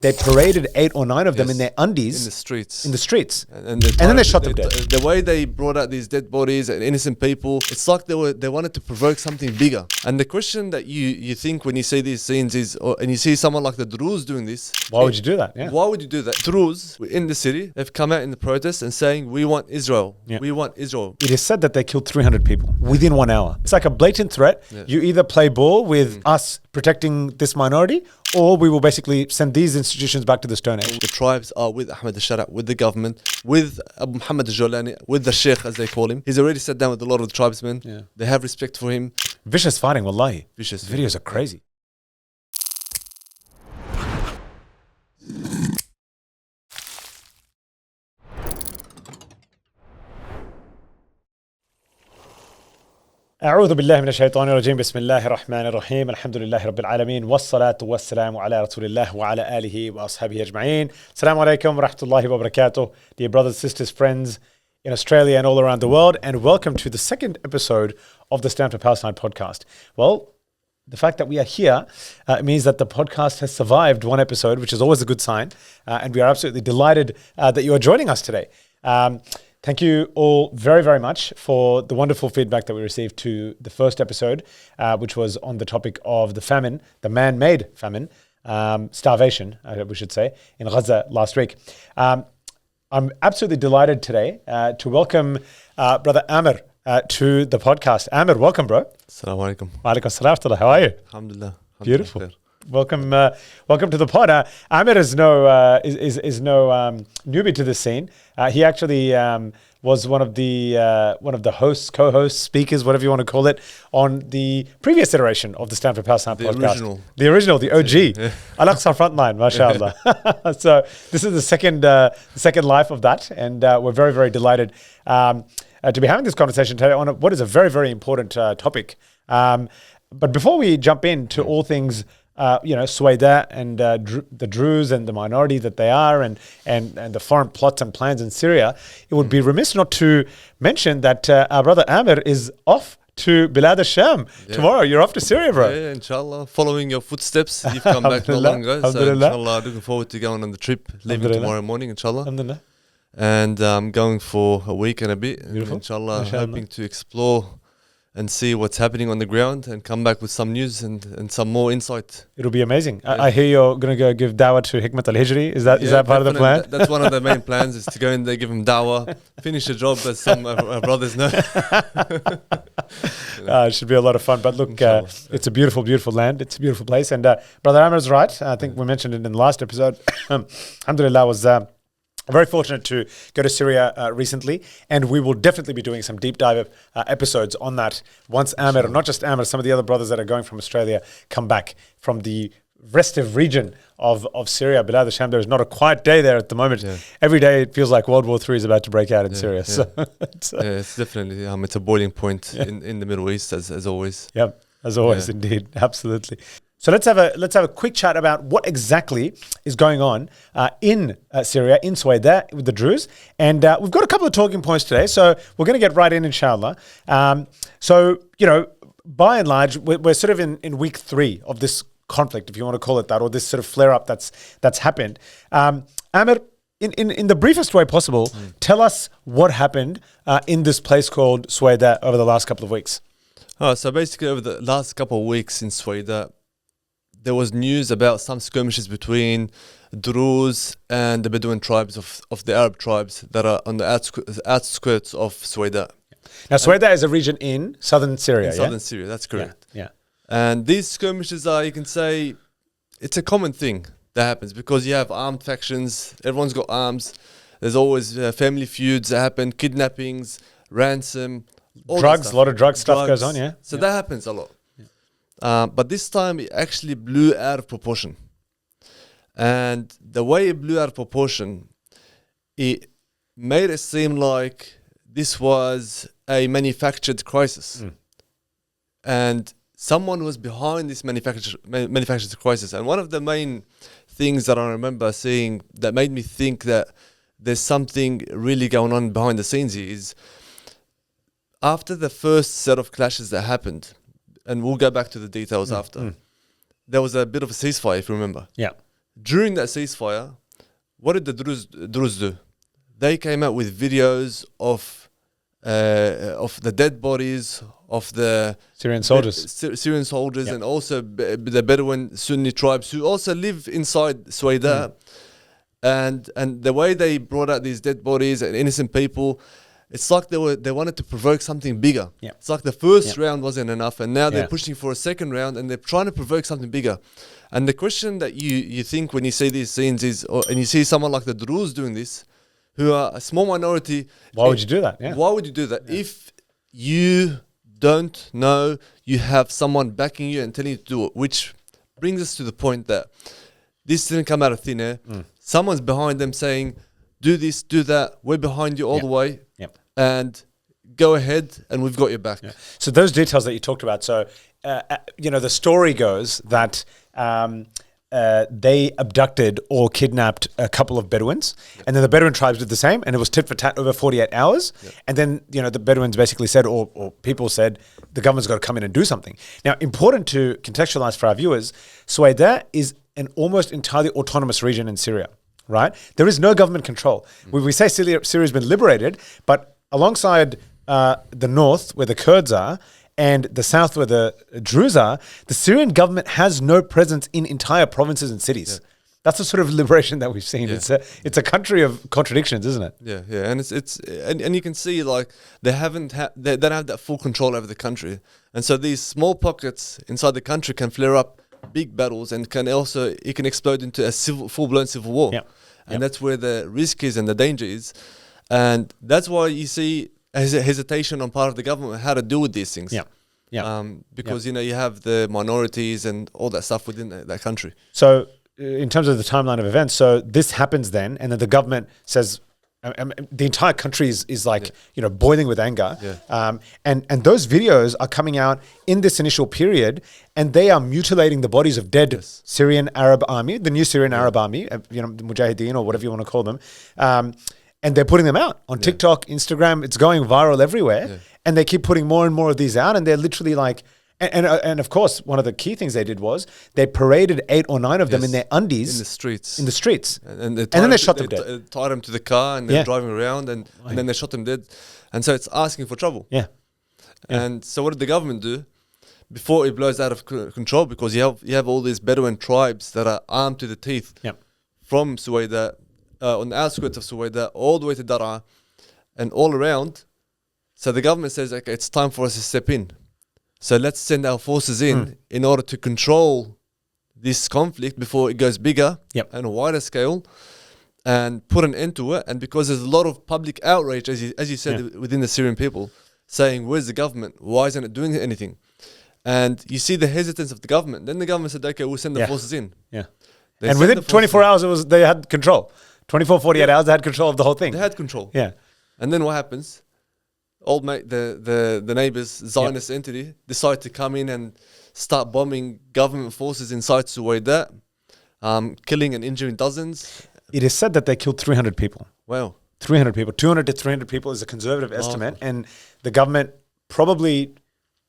They paraded 8 or 9 of them in their undies. In the streets. And then they shot them dead. The way they brought out these dead bodies and innocent people, it's like they wanted to provoke something bigger. And the question that you think when you see these scenes is, and you see someone like the Druze doing this. Why would you do that? Yeah. Why would you do that? Druze in the city, they've come out in the protest and saying, we want Israel. Yeah. We want Israel. It is said that they killed 300 people within 1 hour. It's like a blatant threat. Yeah. You either play ball with us protecting this minority, or we will basically send these institutions back to the Stone Age. The tribes are with Ahmed al-Shara, with the government, with Abu Muhammad al-Jolani, with the Sheikh, as they call him. He's already sat down with a lot of the tribesmen. Yeah. They have respect for him. Vicious fighting, wallahi. Vicious. The videos are crazy. أعوذ بالله من الشيطان الرجيم بسم الله الرحمن الرحيم الحمد لله رب العالمين والصلاة والسلام على رسول الله وعلى آله وأصحابه أجمعين. Assalamu alaikum wa rahmatullahi wa barakatuh. Dear brothers, sisters, friends in Australia and all around the world, and welcome to the second episode of the Stand4Palesfine podcast. Well, the fact that we are here means that the podcast has survived one episode, which is always a good sign, and we are absolutely delighted that you are joining us today. Thank you all very, very much for the wonderful feedback that we received to the first episode, which was on the topic of the famine, the man-made famine, starvation, we should say, in Gaza last week. I'm absolutely delighted today to welcome Brother Amer to the podcast. Amer, welcome, bro. Assalamu alaikum. Wa alaikum assalam. How are you? Alhamdulillah. Beautiful. Welcome to the pod. Amer is no newbie to this scene. He actually was one of the hosts, co-hosts, speakers, whatever you want to call it, on the previous iteration of the Stand4Palesfine podcast. The original, the OG. Yeah. Al-Aqsa Frontline, mashallah. So this is the second life of that, and we're very, very delighted to be having this conversation today on what is a very, very important topic. But before we jump into all things Suwayda and the Druze and the minority that they are and the foreign plots and plans in Syria, it would be remiss not to mention that our brother Amer is off to Bilad al-Sham tomorrow. You're off to Syria, bro. Yeah, inshallah. Following your footsteps, you've come back not long ago. So inshallah, looking forward to going on the trip, leaving tomorrow morning, inshallah. Alhamdulillah. And going for a week and a bit. Beautiful. And inshallah, hoping to explore and see what's happening on the ground and come back with some news and some more insight. It'll be amazing. Yeah. I hear you're going to go give dawah to Hikmat al-Hijri. Is that part of the plan? That's one of the main plans, is to go in there, give him dawah, finish the job, as some of our brothers know. It should be a lot of fun. But look, it's a beautiful, beautiful land. It's a beautiful place. And Brother Amer is right. I think we mentioned it in the last episode. Alhamdulillah, was very fortunate to go to Syria recently, and we will definitely be doing some deep dive episodes on that once Amer, not just Amer, some of the other brothers that are going from Australia come back from the restive region of Syria. Bilad al-Sham, there is not a quiet day there at the moment. Yeah. Every day it feels like World War III is about to break out in Syria. Yeah. So it's definitely it's a boiling point in the Middle East as always. Yep, as always, indeed, absolutely. So let's have a quick chat about what exactly is going on in Syria, in Suwayda, with the Druze. And we've got a couple of talking points today, so we're going to get right in, inshallah. So, by and large, we're sort of in week 3 of this conflict, if you want to call it that, or this sort of flare-up that's happened. Amer, in the briefest way possible, tell us what happened in this place called Suwayda over the last couple of weeks. So basically, over the last couple of weeks in Suwayda, there was news about some skirmishes between Druze and the Bedouin tribes of the Arab tribes that are on the outskirts of Suwayda. Now, Suwayda is a region in southern Syria, southern Syria, that's correct. Yeah. And these skirmishes are, you can say, it's a common thing that happens because you have armed factions, everyone's got arms, there's always family feuds that happen, kidnappings, ransom, drugs, a lot of drug stuff goes on, yeah. So that happens a lot. But this time it actually blew out of proportion. And the way it blew out of proportion, it made it seem like this was a manufactured crisis. And someone was behind this manufactured crisis. And one of the main things that I remember seeing that made me think that there's something really going on behind the scenes here is after the first set of clashes that happened, and we'll go back to the details after. There was a bit of a ceasefire, if you remember. Yeah. during that ceasefire, what did the Druze do? They came out with videos of the dead bodies of the Syrian soldiers. Syrian soldiers, Yeah. and also the Bedouin Sunni tribes who also live inside Suwayda. And the way they brought out these dead bodies and innocent people, it's like they wanted to provoke something bigger. Yeah. It's like the first round wasn't enough, and now they're Yeah. pushing for a second round, and they're trying to provoke something bigger. And the question that you think when you see these scenes is, and you see someone like the Druze doing this, who are a small minority. Why would you do that? Yeah. Why would you do that? If you don't know you have someone backing you and telling you to do it, which brings us to the point that this didn't come out of thin air. Someone's behind them saying, do this, do that, we're behind you all the way, and go ahead, and we've got your back. Yeah. So those details that you talked about, so, the story goes that they abducted or kidnapped a couple of Bedouins, and then the Bedouin tribes did the same, and it was tit for tat over 48 hours. And then, the Bedouins basically said, or people said, the government's got to come in and do something. Now, important to contextualize for our viewers, Suwayda is an almost entirely autonomous region in Syria, right? There is no government control. We say Syria's been liberated, but alongside the north, where the Kurds are, and the south, where the Druze are, the Syrian government has no presence in entire provinces and cities. That's the sort of liberation that we've seen. It's a country of contradictions, isn't it? Yeah, and and you can see like they don't have that full control over the country, and so these small pockets inside the country can flare up big battles, and it can explode into a full-blown civil war. And that's where the risk is and the danger is, and that's why you see hesitation on part of the government how to deal with these things. Because you have the minorities and all that stuff within that country. So in terms of the timeline of events, so this happens then, and then the government says, the entire country is like boiling with anger, and those videos are coming out in this initial period, and they are mutilating the bodies of dead Syrian Arab army, the new Syrian Arab army, the Mujahideen or whatever you want to call them, and they're putting them out on TikTok, Instagram. It's going viral everywhere, and they keep putting more and more of these out, and they're literally like. And of course, one of the key things they did was they paraded 8 or 9 of them in their undies in the streets. And then they shot them dead. They tied them to the car and they're driving around, and then they shot them dead. And so it's asking for trouble. And so what did the government do before it blows out of control? Because you have all these Bedouin tribes that are armed to the teeth from Suwayda, on the outskirts of Suwayda, all the way to Daraa, and all around. So the government says, okay, it's time for us to step in. So let's send our forces in order to control this conflict before it goes bigger and a wider scale, and put an end to it. And because there's a lot of public outrage, as you said, within the Syrian people, saying, where's the government? Why isn't it doing anything? And you see the hesitance of the government. Then the government said, okay, we'll send the forces in. And within 24 hours, they had control. 48 hours, they had control of the whole thing. They had control. And then what happens? Old mate, the neighbors, Zionist entity, decide to come in and start bombing government forces inside Suwayda, killing and injuring dozens. It is said that they killed 300 people. Wow. 300 people. 200 to 300 people is a conservative estimate. And the government probably,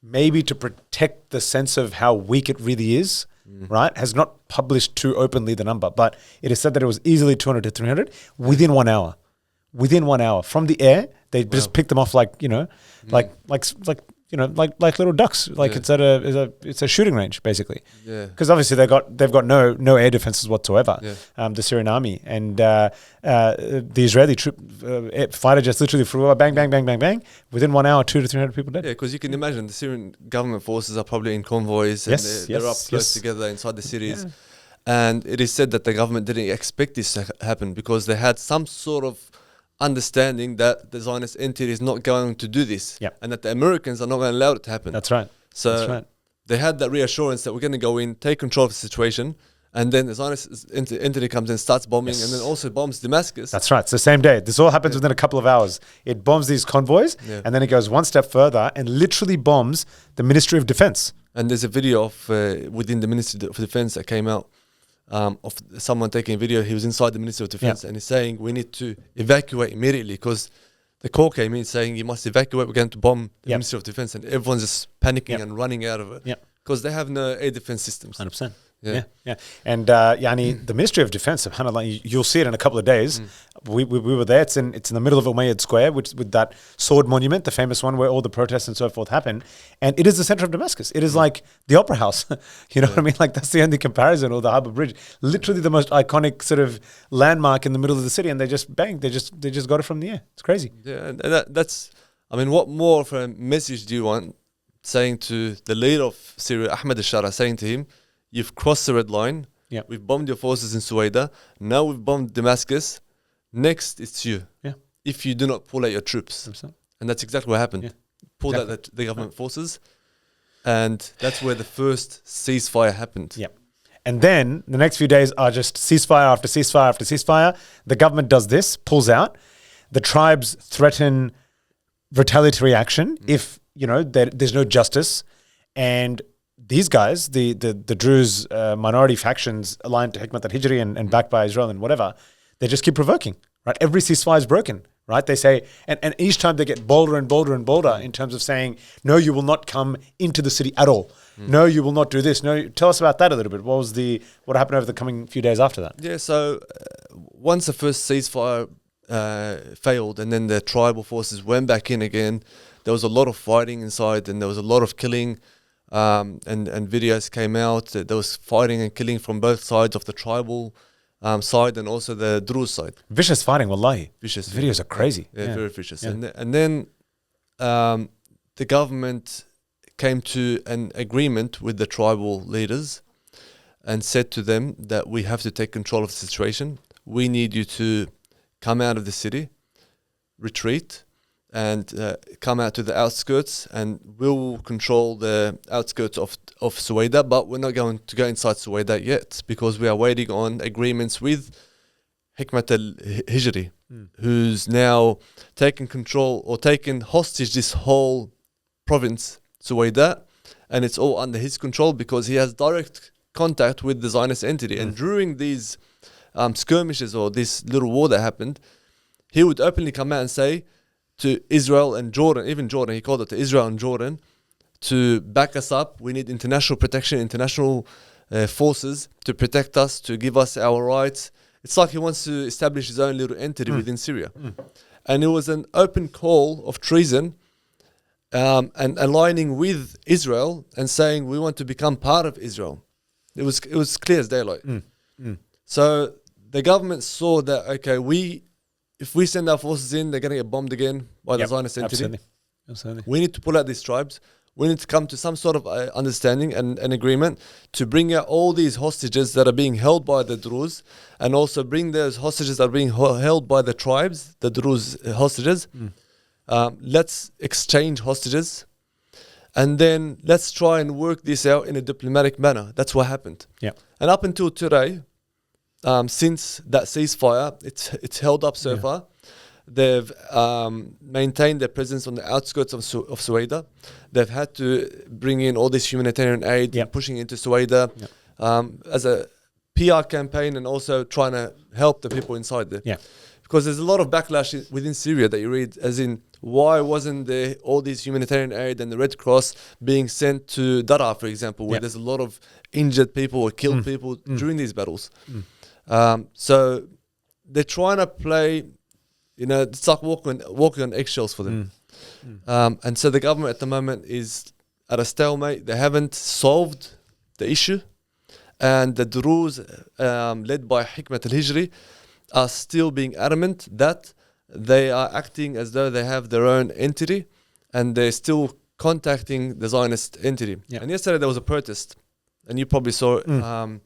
maybe to protect the sense of how weak it really is, right, has not published too openly the number. But it is said that it was easily 200 to 300 within 1 hour. Within 1 hour. From the air, they just picked them off like little ducks. Like it's a shooting range basically. Because obviously they've got no air defenses whatsoever. The Syrian army, and the Israeli fighter jets literally flew bang bang bang bang bang. Within 1 hour, 200 to 300 people dead. Yeah, because you can imagine the Syrian government forces are probably in convoys and they're up close together inside the cities. And it is said that the government didn't expect this to happen because they had some sort of understanding that the Zionist entity is not going to do this, and that the Americans are not going to allow it to happen. That's right. So they had that reassurance that we're going to go in, take control of the situation, and then the Zionist entity comes in, starts bombing, and then also bombs Damascus. That's right. It's the same day. This all happens within a couple of hours. It bombs these convoys, and then it goes one step further and literally bombs the Ministry of Defense. And there's a video of within the Ministry of Defense that came out, of someone taking a video. He was inside the Ministry of Defense and he's saying we need to evacuate immediately because the call came in saying you must evacuate, we're going to bomb the Ministry of Defense, and everyone's just panicking and running out of it because they have no air defense systems. 100%. Yeah. And yani, the Ministry of Defense, subhanAllah, you'll see it in a couple of days. We were there. It's in the middle of Umayyad Square, with that sword monument, the famous one where all the protests and so forth happen. And it is the center of Damascus. It is like the Opera House. You know what I mean? Like, that's the only comparison, or the Harbour Bridge. Literally the most iconic sort of landmark in the middle of the city. And they just bang, they just got it from the air. It's crazy. Yeah, and that's, I mean, what more of a message do you want? Saying to the leader of Syria, Ahmed al-Shara, saying to him, you've crossed the red line. Yeah. We've bombed your forces in Suwayda. Now we've bombed Damascus. Next, it's you. Yeah. If you do not pull out your troops. 100%. And that's exactly what happened. Yeah. Pulled out the government forces. And that's where the first ceasefire happened. Yeah. And then the next few days are just ceasefire after ceasefire after ceasefire. The government does this, pulls out. The tribes threaten retaliatory action if, you know, there's no justice. And these guys, the Druze minority factions aligned to Hikmat al-Hijri and backed by Israel and whatever, they just keep provoking, right? Every ceasefire is broken, right? They say, and each time they get bolder and bolder and bolder in terms of saying, no, you will not come into the city at all. No, you will not do this. No, tell us about that a little bit. What happened over the coming few days after that? Yeah, so once the first ceasefire failed and then the tribal forces went back in again, there was a lot of fighting inside and there was a lot of killing. And videos came out that there was fighting and killing from both sides of the tribal side and also the Druze side. Vicious fighting, wallahi. Vicious. The videos are crazy. Yeah, very vicious. Yeah. And then the government came to an agreement with the tribal leaders and said to them that we have to take control of the situation. We need you to come out of the city, retreat, and come out to the outskirts, and we'll control the outskirts of Suwayda, but we're not going to go inside Suwayda yet because we are waiting on agreements with Hikmat al-Hijri, who's now taken control or taken hostage this whole province, Suwayda, and it's all under his control because he has direct contact with the Zionist entity. And during these skirmishes or this little war that happened, he would openly come out and say to Israel and Jordan, even Jordan, he called it to Israel and Jordan, to back us up. We need international protection, international forces to protect us, to give us our rights. It's like he wants to establish his own little entity within Syria. And it was an open call of treason and aligning with Israel and saying we want to become part of Israel. It was clear as daylight. So the government saw that, okay, if we send our forces in, they're going to get bombed again by the Zionist entity. Absolutely. We need to pull out these tribes. We need to come to some sort of understanding and an agreement to bring out all these hostages that are being held by the Druze, and also bring those hostages that are being held by the tribes, the Druze hostages. Let's exchange hostages, and then let's try and work this out in a diplomatic manner. That's what happened. Yeah. And up until today, since that ceasefire, it's held up so far. They've maintained their presence on the outskirts of Suwayda. They've had to bring in all this humanitarian aid, pushing into Suwayda as a PR campaign, and also trying to help the people inside there. Because there's a lot of backlash within Syria that you read, as in, why wasn't there all these humanitarian aid and the Red Cross being sent to Daraa, for example, where there's a lot of injured people or killed people during these battles. So they're trying to play, it's like walking on eggshells for them. And so the government at the moment is at a stalemate. They haven't solved the issue. And the Druze, led by Hikmat al-Hijri, are still being adamant that they are acting as though they have their own entity, and they're still contacting the Zionist entity. And yesterday there was a protest, and you probably saw it.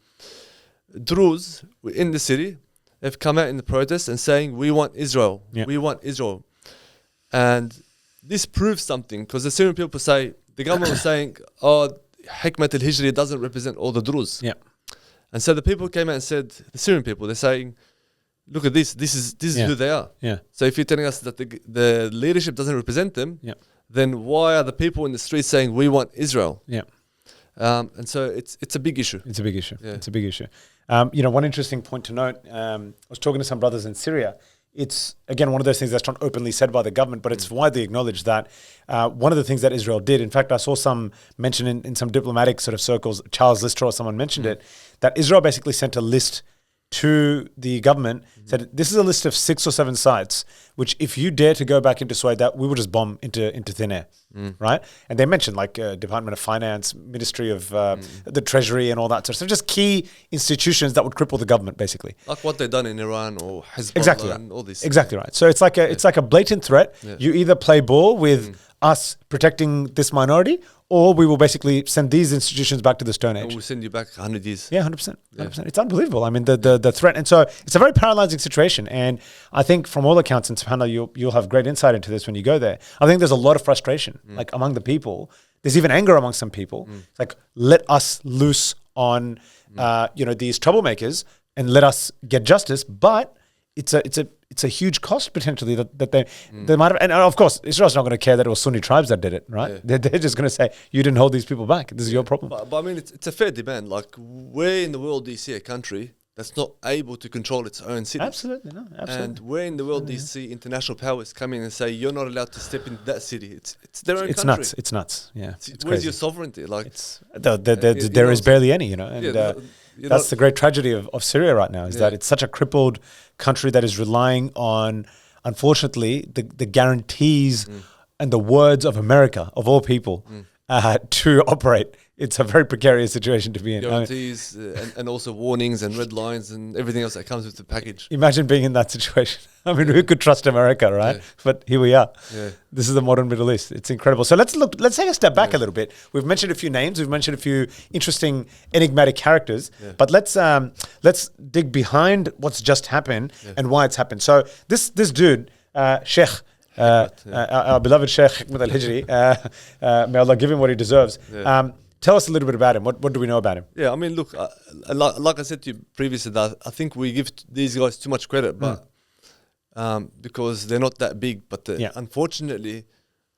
Druze in the city have come out in the protest and saying, we want Israel. We want Israel. And this proves something, because the Syrian people say, the government was saying, Hikmat al-Hijri doesn't represent all the Druze. And so the people came out and said, the Syrian people, they're saying, look at this is who they are. So if you're telling us that the leadership doesn't represent them, then why are the people in the streets saying we want Israel? And so it's a big issue. It's a big issue. It's a big issue. One interesting point to note, I was talking to some brothers in Syria. it's, again, one of those things that's not openly said by the government, but it's widely acknowledged that one of the things that Israel did, in fact, I saw some mention in some diplomatic sort of circles, Charles Lister or someone mentioned it, that Israel basically sent a list to the government, said, this is a list of 6 or 7 sites, which if you dare to go back into Suwayda, we will just bomb into thin air, right? And they mentioned like Department of Finance, Ministry of the Treasury and all that sort of stuff, just key institutions that would cripple the government, basically. Like what they've done in Iran or Hezbollah Exactly right. and all this. Exactly right. So it's like a blatant threat. Yeah. You either play ball with us protecting this minority, or we will basically send these institutions back to the Stone Age. And we'll send you back 100 years. Yeah, 100%. 100%. It's unbelievable. I mean, the threat. And so it's a very paralyzing situation. And I think from all accounts, and SubhanAllah, you'll have great insight into this when you go there. I think there's a lot of frustration, like among the people. There's even anger among some people. It's like, let us loose on, these troublemakers and let us get justice. But it's a huge cost potentially that they might have, and of course Israel's not going to care that it was Sunni tribes that did it, right? Yeah. They're just going to say, you didn't hold these people back. This is your problem. But I mean, it's a fair demand. Like, where in the world do you see a country that's not able to control its own cities? Absolutely, no, absolutely. And where in the world do you see international powers coming and say you're not allowed to step into that city? It's their own country. It's nuts. Yeah, it's where's crazy. your sovereignty? Like, there is barely any, and that's the great tragedy of Syria right now, is that it's such a crippled country that is relying on, unfortunately, the guarantees and the words of America, of all people, to operate. It's a very precarious situation to be in. Guarantees and also warnings and red lines and everything else that comes with the package. Imagine being in that situation. I mean, who could trust America, right? Yeah. But here we are. Yeah. This is the modern Middle East. It's incredible. So let's take a step back a little bit. We've mentioned a few names. We've mentioned a few interesting, enigmatic characters. Yeah. But let's dig behind what's just happened and why it's happened. So this dude, Sheikh, our beloved Sheikh Hikmat al-Hijri, may Allah give him what he deserves. Yeah. Tell us a little bit about him. What do we know about him? Yeah, I mean, look, like I said to you previously, that I think we give these guys too much credit, but because they're not that big. But unfortunately,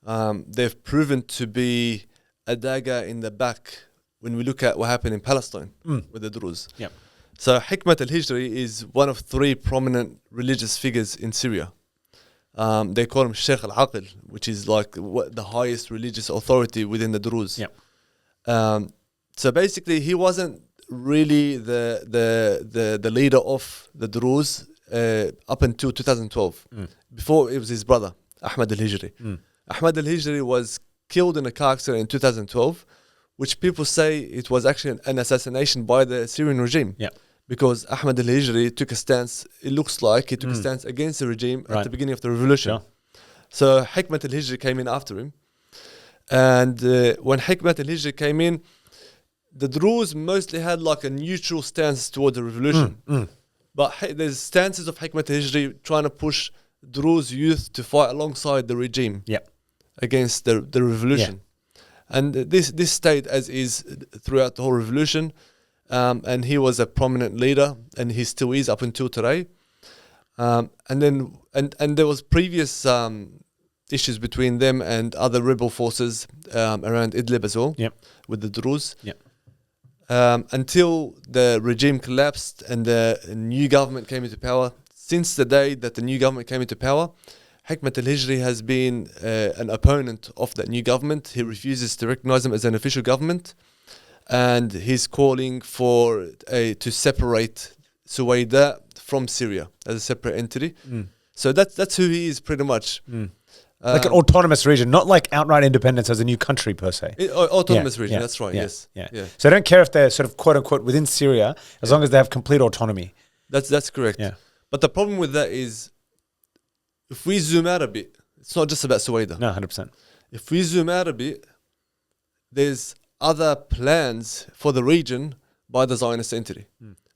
they've proven to be a dagger in the back when we look at what happened in Palestine with the Druze. Yeah. So Hikmat al-Hijri is one of 3 prominent religious figures in Syria. They call him Sheikh al-Aql, which is like the highest religious authority within the Druze. Yeah. So basically, he wasn't really the leader of the Druze up until 2012. Before, it was his brother, Ahmad al-Hijri. Ahmad al-Hijri was killed in a car accident in 2012, which people say it was actually an assassination by the Syrian regime. Yeah. Because Ahmad al-Hijri took a stance, it looks like he took a stance against the regime at the beginning of the revolution. Yeah. So Hikmat al-Hijri came in after him. And when Hikmat al-Hijri came in, the Druze mostly had like a neutral stance toward the revolution. But there's stances of Hikmat al-Hijri trying to push Druze youth to fight alongside the regime against the revolution. Yeah. And this stayed as is throughout the whole revolution. And he was a prominent leader, and he still is up until today. And there was previous issues between them and other rebel forces around Idlib as well, with the Druze. Until the regime collapsed and the new government came into power. Since the day that the new government came into power, Hikmat al-Hijri has been an opponent of that new government. He refuses to recognize them as an official government, and he's calling for to separate Suwayda from Syria as a separate entity. So that's who he is pretty much. Like an autonomous region, not like outright independence as a new country per se. Autonomous region, that's right, yes. So I don't care if they're sort of quote unquote within Syria, as long as they have complete autonomy. That's correct. Yeah. But the problem with that is, if we zoom out a bit, it's not just about Suwayda. No, 100%. If we zoom out a bit, there's other plans for the region by the Zionist entity.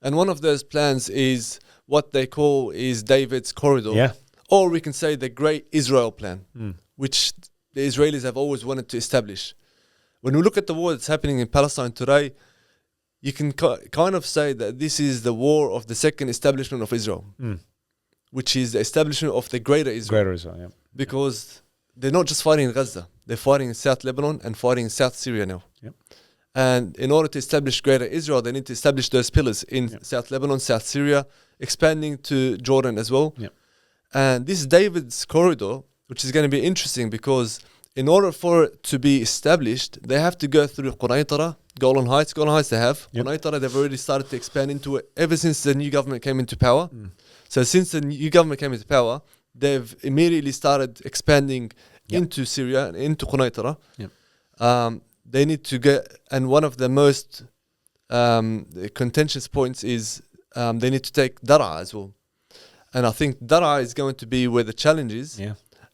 And one of those plans is what they call is David's Corridor. Yeah. Or we can say the Great Israel Plan, which the Israelis have always wanted to establish. When we look at the war that's happening in Palestine today, you can kind of say that this is the war of the second establishment of Israel, which is the establishment of the Greater Israel. Greater Israel, yeah. Because they're not just fighting in Gaza, they're fighting in South Lebanon and fighting in South Syria now. Yep. And in order to establish Greater Israel, they need to establish those pillars in South Lebanon, South Syria, expanding to Jordan as well. Yep. And this David's corridor, which is going to be interesting because in order for it to be established, they have to go through Quraitara, Golan Heights. Golan Heights they have. Yep. Quraitara, they've already started to expand into it ever since the new government came into power. So since the new government came into power, they've immediately started expanding into Syria and into Quraitara. They need to get, and one of the most contentious points is they need to take Dar'a as well. And I think Dar'a is going to be where the challenge is.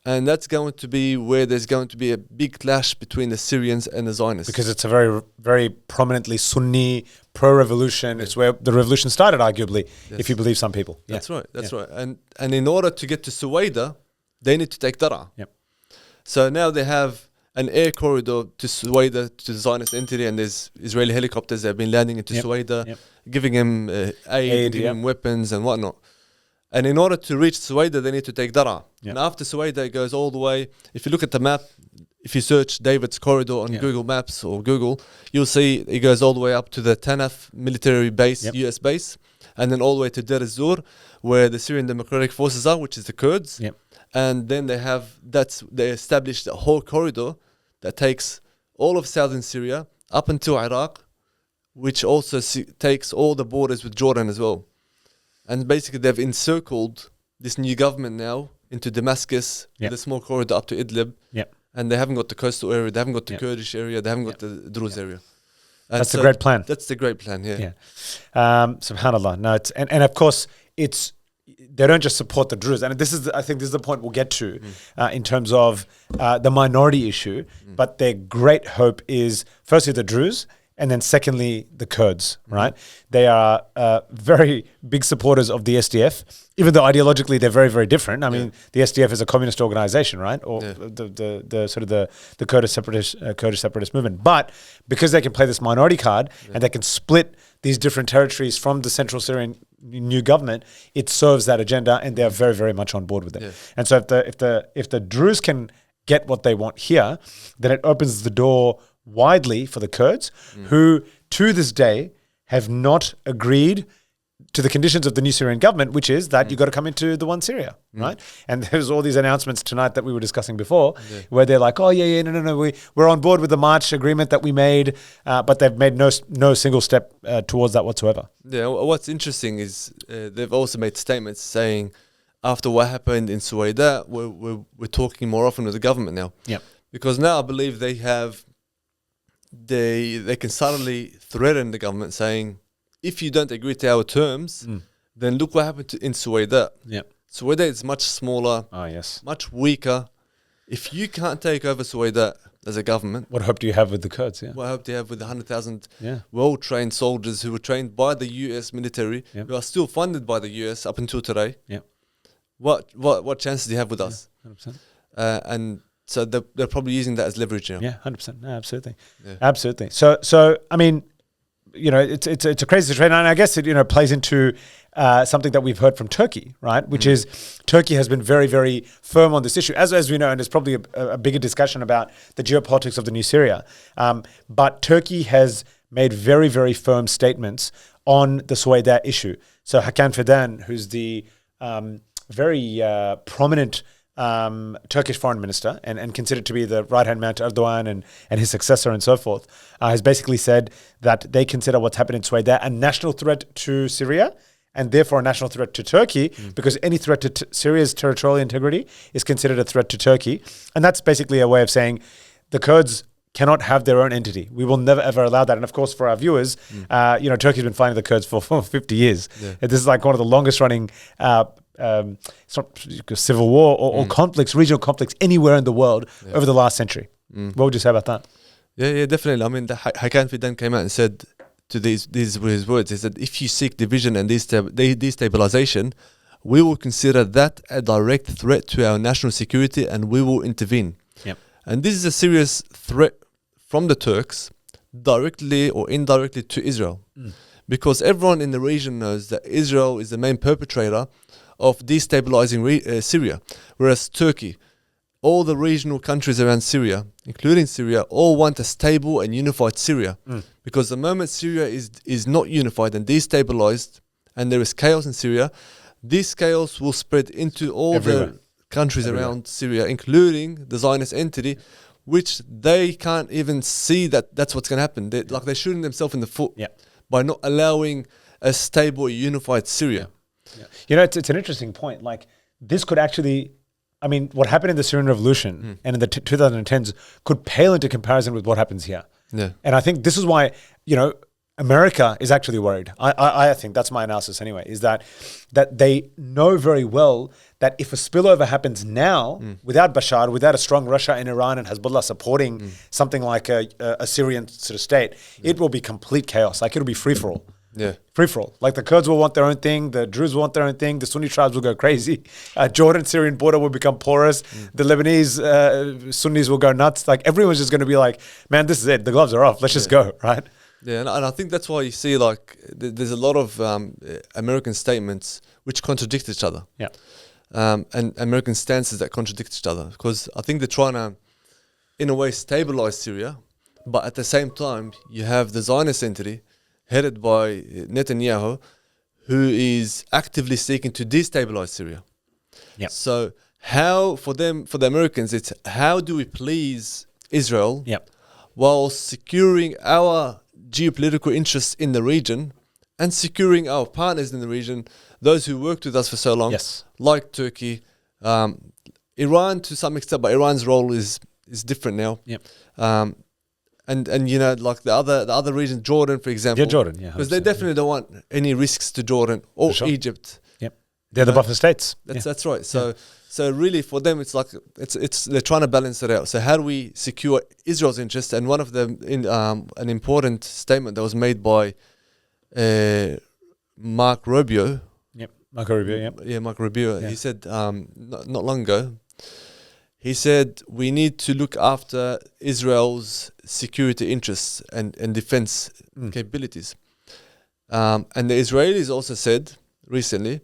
And that's going to be where there's going to be a big clash between the Syrians and the Zionists. Because it's a very, very prominently Sunni pro-revolution. It's where the revolution started, arguably, if you believe some people. That's right. That's right. And in order to get to Suwayda, they need to take Dar'a. So now they have an air corridor to Suwayda, to the Zionist entity, and there's Israeli helicopters that have been landing into Suwayda, giving him aid, giving him weapons and whatnot. And in order to reach Suwayda, they need to take Dar'a. And after Suwayda, it goes all the way. If you look at the map, if you search David's corridor on Google Maps or Google, you'll see it goes all the way up to the Tanaf military base, US base, and then all the way to Deir ez-Zor, where the Syrian Democratic Forces are, which is the Kurds. And then they established a whole corridor that takes all of southern Syria up until Iraq, which also takes all the borders with Jordan as well. And basically, they've encircled this new government now into Damascus, with a small corridor up to Idlib. And they haven't got the coastal area, they haven't got the Kurdish area, they haven't got the Druze area. And that's the great plan. That's the great plan, SubhanAllah. No, it's and of course, it's they don't just support the Druze. And I think this is the point we'll get to in terms of the minority issue. But their great hope is, firstly, the Druze, and then secondly, the Kurds, right? They are very big supporters of the SDF, even though ideologically they're very, very different. I mean, the SDF is a communist organization, right? Or the sort of the Kurdish separatist movement. But because they can play this minority card and they can split these different territories from the central Syrian new government, it serves that agenda, and they're very, very much on board with it. And so if the Druze can get what they want here, then it opens the door widely for the Kurds, who to this day have not agreed to the conditions of the new Syrian government, which is that you got to come into the one Syria, right? And there's all these announcements tonight that we were discussing before, where they're like, oh no, we're on board with the March agreement that we made, but they've made no single step towards that whatsoever. What's interesting is they've also made statements saying, after what happened in Suwayda, we're talking more often with the government now. Because now I believe they can suddenly threaten the government, saying, if you don't agree to our terms, then look what happened in Suwayda. Suwayda is much smaller, much weaker. If you can't take over Suwayda as a government, what hope do you have with the Kurds? What hope do you have with the 100,000 well-trained soldiers who were trained by the US military, who are still funded by the US up until today? What chances do you have with us? 100%. And so they're probably using that as leverage now. 100%. No, absolutely. Absolutely. So I mean, it's a crazy situation, and I guess it plays into something that we've heard from Turkey, right? Which is Turkey has been very, very firm on this issue, as we know, and there's probably a bigger discussion about the geopolitics of the new Syria. But Turkey has made very, very firm statements on the Suwayda issue. So Hakan Fidan, who's the very prominent Turkish foreign minister and considered to be the right-hand man to Erdogan and his successor and so forth, has basically said that they consider what's happened in Suwayda a national threat to Syria and therefore a national threat to Turkey, because any threat to Syria's territorial integrity is considered a threat to Turkey. And that's basically a way of saying the Kurds cannot have their own entity. We will never, ever allow that. And of course, for our viewers, Turkey's been fighting the Kurds for 50 years. This is like one of the longest running it's not civil war or conflicts, regional conflicts anywhere in the world over the last century. What would you say about that? Yeah, definitely. I mean, the Hakan Fidan came out and said to these were his words, is that if you seek division and destabilization, we will consider that a direct threat to our national security and we will intervene. And this is a serious threat from the Turks, directly or indirectly, to Israel. Because everyone in the region knows that Israel is the main perpetrator of destabilizing Syria, whereas Turkey, all the regional countries around Syria, including Syria, all want a stable and unified Syria. Because the moment Syria is not unified and destabilized, and there is chaos in Syria, this chaos will spread into all Everywhere. the countries Everywhere. around Syria, including the Zionist entity, which they can't even see that's what's going to happen. They're shooting themselves in the foot Yeah. by not allowing a stable, unified Syria. Yeah. You know, it's an interesting point. Like, this could actually, I mean, what happened in the Syrian Revolution and in the 2010s could pale into comparison with what happens here. Yeah. And I think this is why, you know, America is actually worried. I think that's my analysis anyway, is that they know very well that if a spillover happens now, without Bashar, without a strong Russia and Iran and Hezbollah supporting something like a Syrian sort of state, it will be complete chaos. Like, it'll be free-for-all. Yeah. Free-for-all. Like, the Kurds will want their own thing, the Druze will want their own thing, the Sunni tribes will go crazy, Jordan-Syrian border will become porous, the Lebanese Sunnis will go nuts. Like, everyone's just going to be like, man, this is it. The gloves are off. Let's just go, right? Yeah, and I think that's why you see, like, there's a lot of American statements which contradict each other. Yeah. And American stances that contradict each other. Because I think they're trying to, in a way, stabilize Syria. But at the same time, you have the Zionist entity headed by Netanyahu, who is actively seeking to destabilize Syria. Yeah. So how, for the Americans, it's how do we please Israel while securing our geopolitical interests in the region and securing our partners in the region, those who worked with us for so long, like Turkey, Iran to some extent, but Iran's role is different now. And you know, like the other regions, Jordan, for example. Yeah, Jordan, because they definitely don't want any risks to Jordan or Egypt. They're the buffer states. That's right. So really for them, it's like it's they're trying to balance it out. So how do we secure Israel's interest? And one of them, an important statement that was made by Mark Rubio. Marco Rubio. Yeah, Mark Rubio. He said not long ago. He said we need to look after Israel's security interests and defense capabilities. And the Israelis also said recently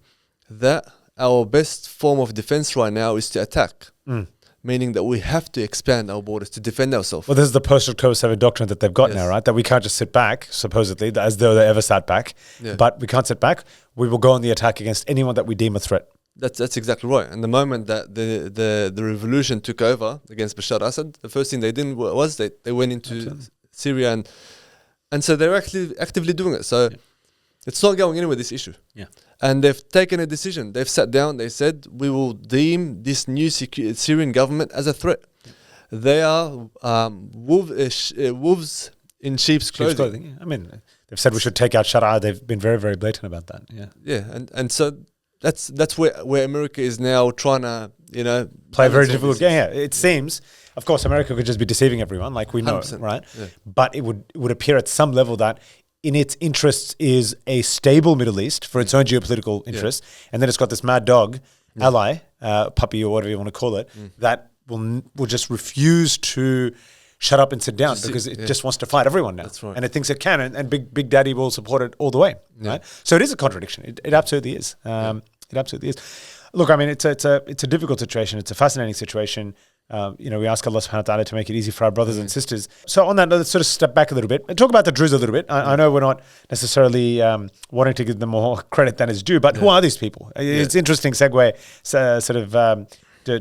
that our best form of defense right now is to attack, meaning that we have to expand our borders to defend ourselves. Well, this is the post-Kosovo doctrine that they've got now, right? That we can't just sit back, supposedly, as though they ever sat back. But we can't sit back. We will go on the attack against anyone that we deem a threat. That's exactly right. And the moment that the revolution took over against Bashar al-Assad, the first thing they did was they went into Syria, and so they're actually actively doing it. So it's not going anywhere, this issue. And they've taken a decision. They've sat down. They said, we will deem this new Syrian government as a threat. They are wolves in sheep's clothing. I mean, they've said we should take out Sharia. They've been very, very blatant about that. And so that's where America is now trying to, you know, play a very difficult game. It seems, of course, America could just be deceiving everyone, like we know, right? But it would appear at some level that in its interests is a stable Middle East for its own geopolitical interests, and then it's got this mad dog ally, puppy or whatever you want to call it, that will just refuse to shut up and sit down because it just wants to fight everyone now. That's right. And it thinks it can, and Big Daddy will support it all the way, right? So it is a contradiction. It absolutely is. It absolutely is. Look, I mean, it's a difficult situation. It's a fascinating situation. You know, we ask Allah subhanahu wa ta'ala to make it easy for our brothers and sisters. So on that, let's sort of step back a little bit and talk about the Druze a little bit. I know we're not necessarily wanting to give them more credit than is due, but who are these people? It's interesting segue sort of to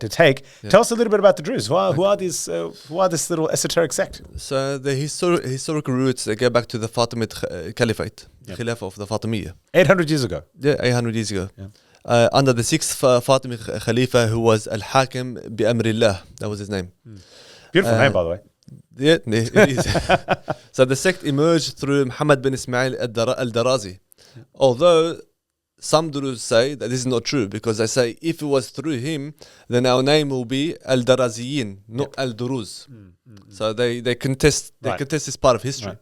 take. Tell us a little bit about the Druze. Who are this little esoteric sect? So the historical roots, they go back to the Fatimid Caliphate, the Khilafah of the Fatimiyya. 800 years ago. Yeah, 800 years ago. Under the 6th Fatimid Khalifa, who was al-Hakim bi Amrillah. That was his name. Beautiful name, by the way. Yeah, it is. So the sect emerged through Muhammad bin Ismail al-Darazi. Although some Druze say that this is not true, because they say if it was through him, then our name will be al-Daraziyin, not al-Druze. So they contest this part of history.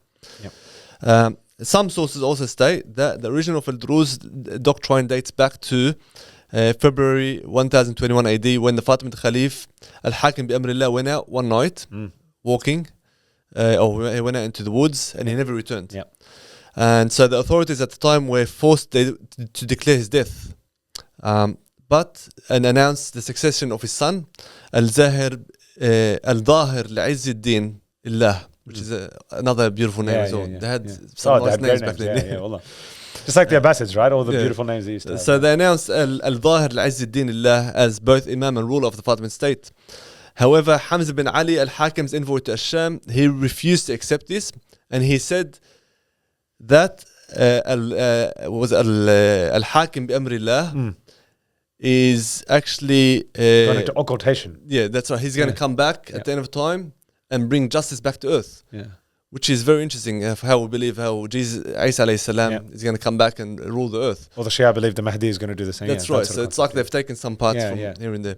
Some sources also state that the origin of al-Druze doctrine dates back to February 1021 AD, when the Fatimid Khalif al-Hakim bi Amrillah went out one night walking, or he went out into the woods and he never returned. And so the authorities at the time were forced to declare his death, and announce the succession of his son, al-Zahir al-Izzuddin Allah, which is another beautiful name as well. They had some nice names back then. Just like the Abbasids, right? All the beautiful names they used to have. So they announced al-Zahir al-Izz al-Din Allah as both Imam and ruler of the Fatimid state. However, Hamza bin Ali al-Hakim's envoy to Asham, he refused to accept this, and he said that al-Hakim bi Amrillah is actually going into occultation. Yeah, that's right. He's going to come back at the end of time and bring justice back to earth. Yeah. Which is very interesting of how we believe how Jesus, Isa alayhi salam, is going to come back and rule the earth. Well, the Shia believe the Mahdi is going to do the same. That's right. So it's like they've taken some parts from here and there.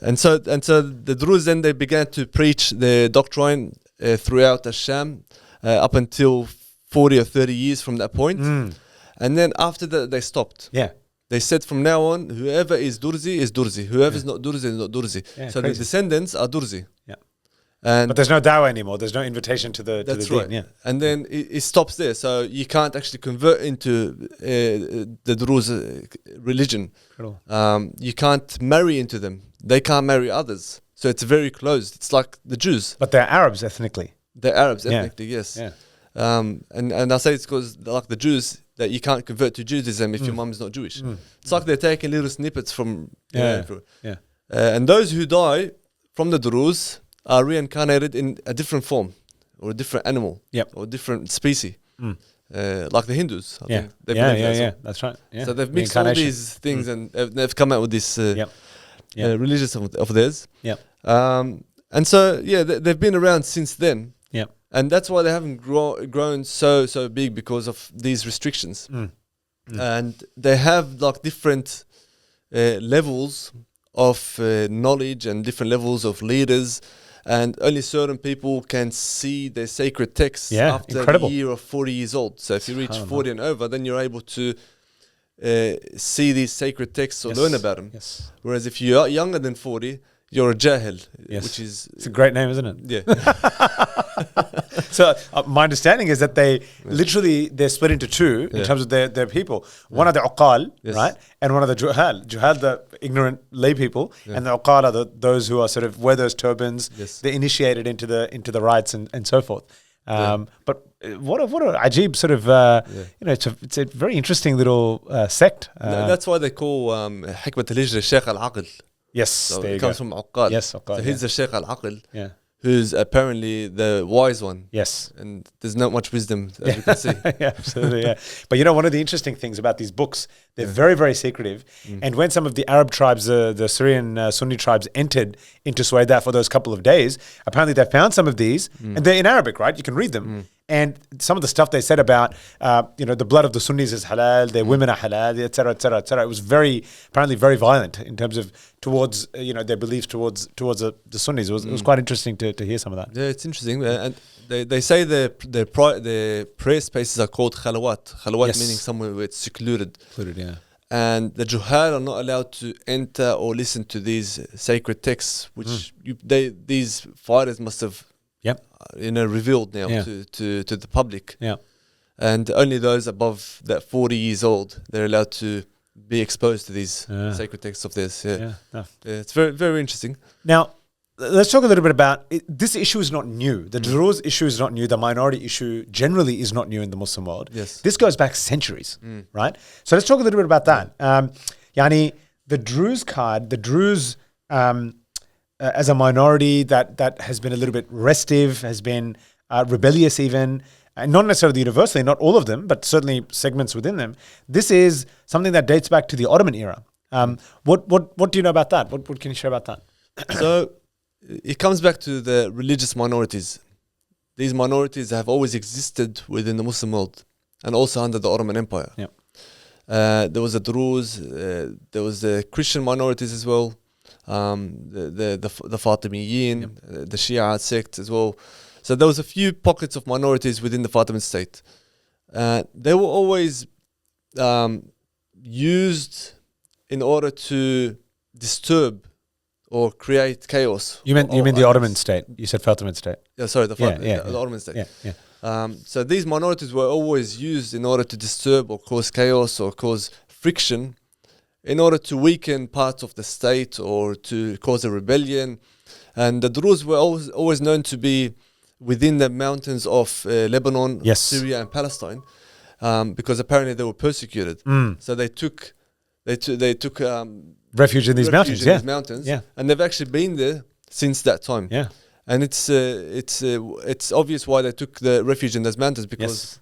And so the Druze then they began to preach the doctrine throughout Sham up until 40 or 30 years from that point. And then after that they stopped. Yeah. They said from now on, whoever is Durzi is Durzi. Whoever is not Durzi is not Durzi. Yeah, so crazy. the descendants are Durzi. Yeah. But there's no dawah anymore. There's no invitation to the right. deen. Yeah. And then it stops there. So you can't actually convert into the Druze religion. Cool. You can't marry into them. They can't marry others. So it's very closed. It's like the Jews. But they're Arabs ethnically. They're Arabs ethnically, yes. Yeah. And I say it's because like the Jews, that you can't convert to Judaism if your mum is not Jewish. It's like they're taking little snippets from... and those who die from the Druze are reincarnated in a different form or a different animal or different species. Like the Hindus. I think they believe that as well. That's right. Yeah. So they've mixed all these things and they've come out with this religious of theirs. And so, they've been around since then. And that's why they haven't grown so big because of these restrictions. And they have like different levels of knowledge and different levels of leaders. And only certain people can see their sacred texts after the year of 40 years old. So if you reach 40 and over, then you're able to see these sacred texts or learn about them. Whereas if you are younger than 40, you're a jahil, which is... It's a great name, isn't it? Yeah. So my understanding is that they're split into two in terms of their people. One are the uqal, right? And one are the juhal. Juhal, the ignorant lay people, and the uqal are those who are sort of wear those turbans. They're initiated into the rites and so forth. But what a ajib sort of it's a very interesting little sect. That's why they call Hikmat al-Hijri Sheikh al-Aql. Yes, so it comes from Uqqal. Yes, Uqqal. So he's the Sheikh al-Aql, who's apparently the wise one. Yes. And there's not much wisdom, as you can see. Absolutely, But one of the interesting things about these books, they're very, very secretive. And when some of the Arab tribes, the Syrian Sunni tribes, entered into Suwayda for those couple of days, apparently they found some of these, and they're in Arabic, right? You can read them. And some of the stuff they said about, the blood of the Sunnis is halal, their women are halal, et cetera, et cetera, et cetera. It was apparently very violent in terms of towards, their beliefs towards the Sunnis. It was quite interesting to hear some of that. Yeah, it's interesting. And they say the prayer spaces are called khalawat. Khalawat meaning somewhere where it's secluded. And the juhal are not allowed to enter or listen to these sacred texts, which these fighters must have revealed now to the public. And only those above that 40 years old, they're allowed to be exposed to these sacred texts of theirs. It's very, very interesting. Now, let's talk a little bit about this issue is not new. The Druze issue is not new. The minority issue generally is not new in the Muslim world. This goes back centuries, right? So let's talk a little bit about that. The Druze card, the Druze as a minority that has been a little bit restive, has been rebellious even, and not necessarily universally, not all of them, but certainly segments within them. This is something that dates back to the Ottoman era. What do you know about that? What can you share about that? So it comes back to the religious minorities. These minorities have always existed within the Muslim world and also under the Ottoman Empire. There was a Druze, there was the Christian minorities as well, the Fatimiyin, the Shia sect as well. So there was a few pockets of minorities within the Fatimid state. They were always used in order to disturb or create chaos. You mean the Ottoman state? You said Fatimid state. Yeah, sorry, the Ottoman state. So these minorities were always used in order to disturb or cause chaos or cause friction in order to weaken parts of the state or to cause a rebellion. And the Druze were always known to be within the mountains of Lebanon, Syria and Palestine. because apparently they were persecuted. So they took Refuge in these mountains. These mountains, Yeah. and they've actually been there since that time. Yeah. And it's obvious why they took the refuge in those mountains, because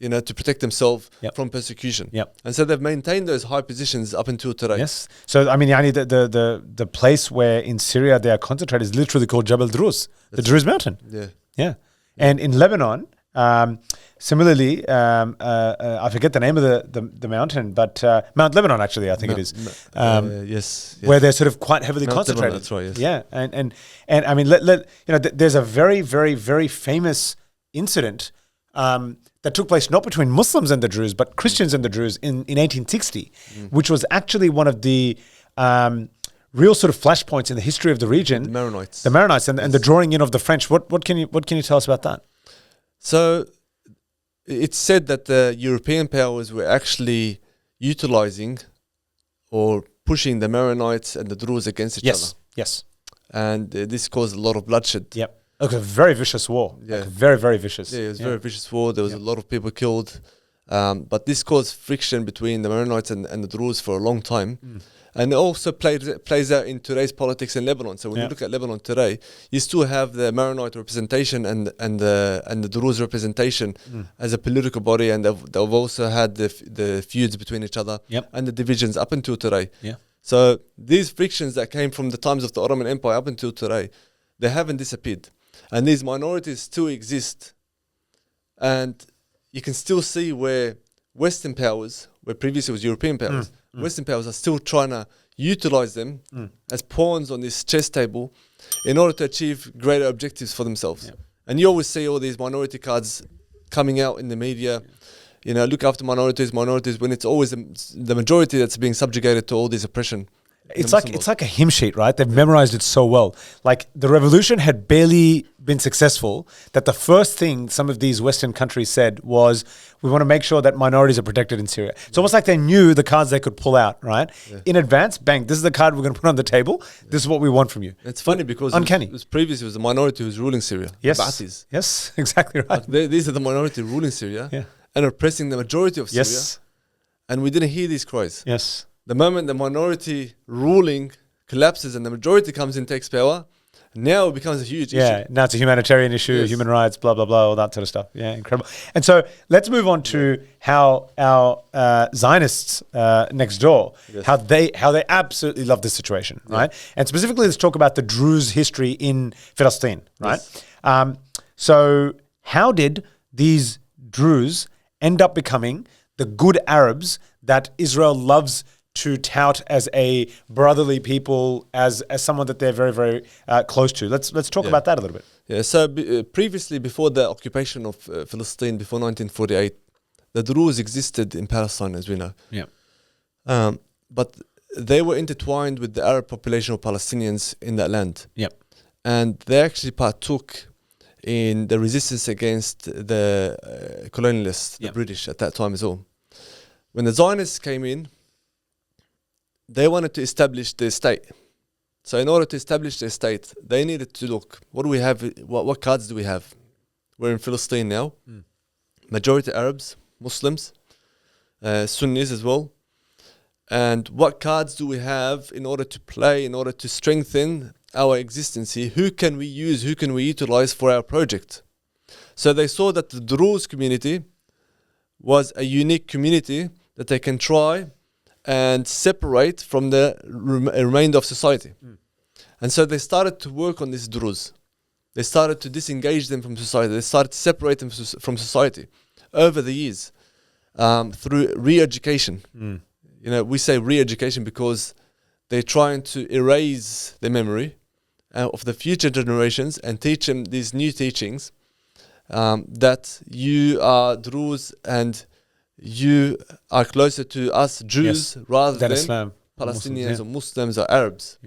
to protect themselves from persecution. Yep. And so they've maintained those high positions up until today. Yes. So I mean, Yani, the place where in Syria they are concentrated is literally called Jabal Druze, the Druze mountain. Yeah. Yeah. And in Lebanon, similarly, I forget the name of the mountain, but Mount Lebanon, actually, I think it is. Yes. Where they're sort of quite heavily Mount concentrated. Lebanon, that's right. Yes. Yeah. And I mean, there's a very, very, very famous incident that took place not between Muslims and the Druze, but Christians and the Druze in 1860, which was actually one of the real sort of flashpoints in the history of the region. The Maronites. The Maronites and the drawing in of the French. What can you tell us about that? So it's said that the European powers were actually utilizing or pushing the Maronites and the Druze against each other. Yes. And this caused a lot of bloodshed. Yep. Okay, very vicious war. Yeah. Like very, very vicious. Yeah, it was a very vicious war. There was a lot of people killed. But this caused friction between the Maronites and the Druze for a long time. And it also plays out in today's politics in Lebanon. So when you look at Lebanon today, you still have the Maronite representation and the Druze representation as a political body, and they've also had the feuds between each other and the divisions up until today. Yeah. So these frictions that came from the times of the Ottoman Empire up until today, they haven't disappeared. And these minorities still exist. And you can still see where Western powers, where previously it was European powers, Western powers are still trying to utilize them as pawns on this chess table in order to achieve greater objectives for themselves. Yeah. And you always see all these minority cards coming out in the media. Look after minorities, when it's always the majority that's being subjugated to all this oppression. It's like a hymn sheet, right? They've memorized it so well. Like the revolution had barely been successful that the first thing some of these Western countries said was, we want to make sure that minorities are protected in Syria. It's almost like they knew the cards they could pull out, right? Yeah. In advance, bang, this is the card we're going to put on the table. This is what we want from you. It's funny because uncanny. It was previously the minority who's ruling Syria. Yes. The Ba'athis. Yes, exactly right. These are the minority ruling Syria and oppressing the majority of Syria. Yes. And we didn't hear these cries. Yes. The moment the minority ruling collapses and the majority comes in, takes power, now it becomes a huge issue. Yeah, now it's a humanitarian issue, human rights, blah, blah, blah, all that sort of stuff. Yeah, incredible. And so let's move on to how our Zionists next door, how they absolutely love this situation, right? And specifically, let's talk about the Druze history in Palestine, right? Yes. So how did these Druze end up becoming the good Arabs that Israel loves to tout as a brotherly people, as someone that they're very, very close to? Let's talk about that a little bit. Yeah. So previously, before the occupation of Palestine, before 1948, the Druze existed in Palestine, as we know. Yeah. But they were intertwined with the Arab population of Palestinians in that land. Yep. And they actually partook in the resistance against the colonialists, the British at that time as well. When the Zionists came in, they wanted to establish their state. So in order to establish their state, they needed to look, what do we have? What cards do we have? We're in Palestine now. Majority Arabs, Muslims, Sunnis as well. And what cards do we have in order to play, in order to strengthen our existence here? Who can we use? Who can we utilize for our project? So they saw that the Druze community was a unique community that they can try and separate from the remainder of society. And so they started to work on this Druze. They started to disengage them from society. They started to separate them from society over the years through re-education. We say re-education because they're trying to erase the memory of the future generations and teach them these new teachings that you are Druze and you are closer to us Jews rather than Islam, Palestinians or Muslims or Arabs.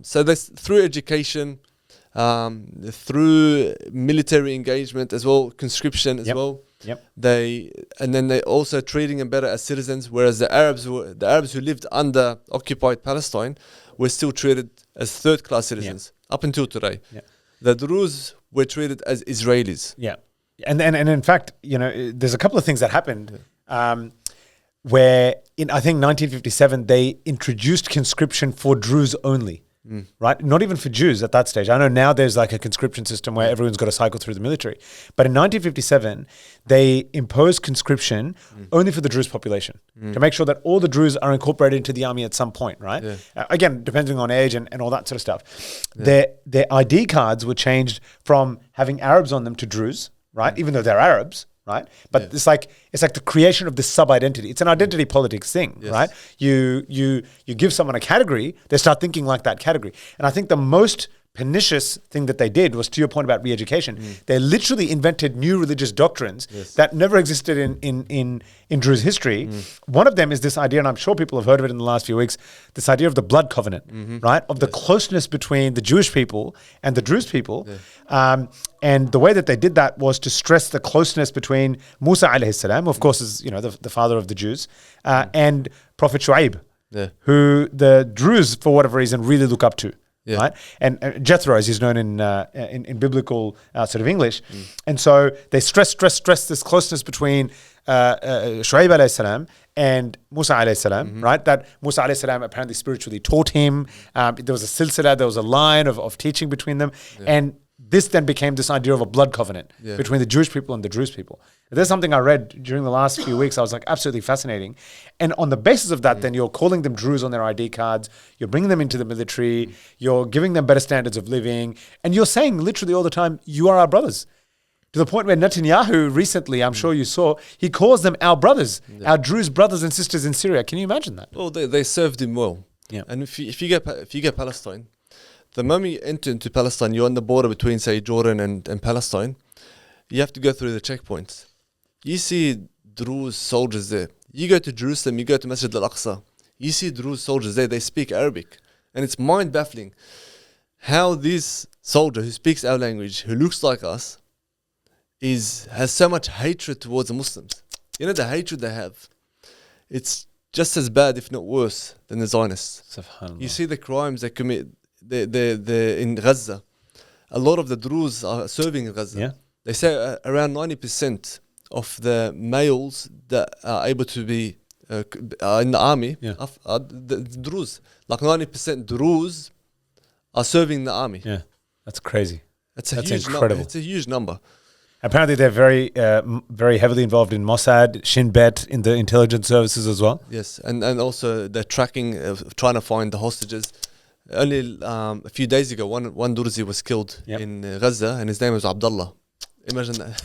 So that's through education, through military engagement as well, conscription as well. They also treating them better as citizens, whereas the Arabs who lived under occupied Palestine were still treated as third-class citizens up until today. The Druze were treated as Israelis. And in fact, there's a couple of things that happened where in, I think, 1957, they introduced conscription for Druze only. Right? Not even for Jews at that stage. I know now there's like a conscription system where everyone's got to cycle through the military. But in 1957, they imposed conscription only for the Druze population to make sure that all the Druze are incorporated into the army at some point, right? Again, depending on age and all that sort of stuff. Their ID cards were changed from having Arabs on them to Druze, right? Even though they're Arabs. Right, but it's like the creation of this sub-identity. It's an identity politics thing, right? You give someone a category, they start thinking like that category. And I think the most pernicious thing that they did was, to your point about re-education, they literally invented new religious doctrines that never existed in Druze history. One of them is this idea, and I'm sure people have heard of it in the last few weeks, this idea of the blood covenant, right? Of the closeness between the Jewish people and the Druze people. And the way that they did that was to stress the closeness between Musa alayhi salam, of course, is the father of the Jews, and Prophet Shu'aib, who the Druze, for whatever reason, really look up to. Right, and Jethro, as he's known in biblical sort of English, and so they stress this closeness between Shu'aib alayhi salam and Musa alayhi salam, right? That Musa alayhi salam apparently spiritually taught him. There was a silsila, there was a line of teaching between them, and this then became this idea of a blood covenant between the Jewish people and the Druze people. There's something I read during the last few weeks. I was like, absolutely fascinating. And on the basis of that, then you're calling them Druze on their ID cards. You're bringing them into the military. You're giving them better standards of living. And you're saying literally all the time, you are our brothers. To the point where Netanyahu recently, I'm sure you saw, he calls them our brothers, our Druze brothers and sisters in Syria. Can you imagine that? Well, they served him well. Yeah. And if you get Palestine, the moment you enter into Palestine, you're on the border between, say, Jordan and Palestine. You have to go through the checkpoints. You see Druze soldiers there. You go to Jerusalem, you go to Masjid al-Aqsa. You see Druze soldiers there, they speak Arabic. And it's mind-baffling how this soldier who speaks our language, who looks like us, has so much hatred towards the Muslims. You know, the hatred they have, it's just as bad, if not worse, than the Zionists. You see the crimes they commit. They're in Gaza. A lot of the Druze are serving in Gaza. Yeah. They say around 90% of the males that are able to be in the army are the Druze. Like 90% Druze are serving in the army. Yeah, that's crazy. That's incredible. It's a huge number. Apparently, they're very, very heavily involved in Mossad, Shin Bet, in the intelligence services as well. Yes, and also they're tracking, trying to find the hostages. Only a few days ago, one Druze was killed in Gaza, and his name was Abdullah. Imagine that.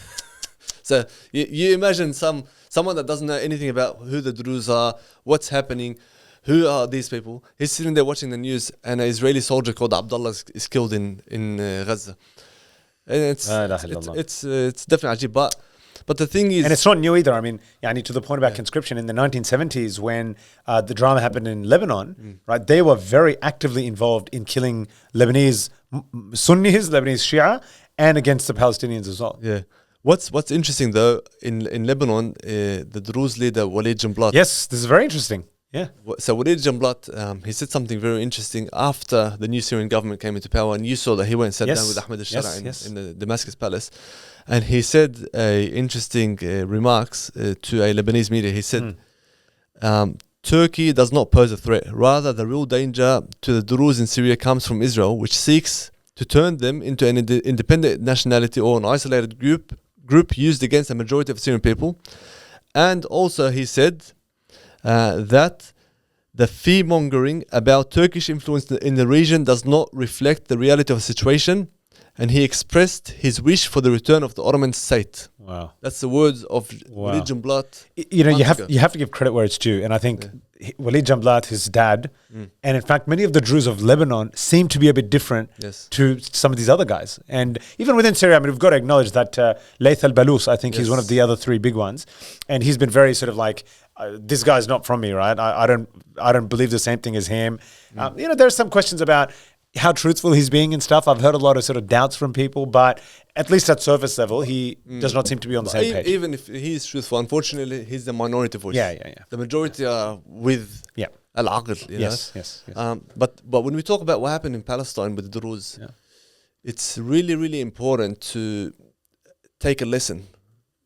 So you imagine someone that doesn't know anything about who the Druze are, what's happening, who are these people. He's sitting there watching the news, and an Israeli soldier called Abdullah is killed in Gaza. And it's definitely ajib, but the thing is... And it's not new either. I mean, to the point about conscription, in the 1970s when the drama happened in Lebanon, right, they were very actively involved in killing Lebanese Sunnis, Lebanese Shia, and against the Palestinians as well. Yeah. What's interesting, though, in Lebanon, the Druze leader, Walid Jumblat... Yes, this is very interesting. Yeah. So Walid Jumblat, he said something very interesting after the new Syrian government came into power, and you saw that he went and sat down with Ahmed al-Shara in the Damascus palace, and he said interesting remarks to a Lebanese media. He said, Turkey does not pose a threat. Rather, the real danger to the Druze in Syria comes from Israel, which seeks to turn them into an independent nationality or an isolated group used against the majority of Syrian people. And also he said that the fear-mongering about Turkish influence in the region does not reflect the reality of the situation, and he expressed his wish for the return of the Ottoman state. Wow. That's the words of Walid Jumblat. You have to give credit where it's due, and I think Walid Jumblat, his dad, and in fact many of the Druze of Lebanon seem to be a bit different to some of these other guys. And even within Syria, I mean, we've got to acknowledge that Laith al-Balous, I think he's one of the other three big ones, and he's been very sort of like, this guy's not from me, right? I don't believe the same thing as him. There's some questions about how truthful he's being and stuff. I've heard a lot of sort of doubts from people, but at least at surface level, he does not seem to be on the same page. Even if he's truthful, unfortunately, he's the minority voice. Yeah. The majority are with al-Aql. Yes. But when we talk about what happened in Palestine with the Druze, it's really, really important to take a lesson,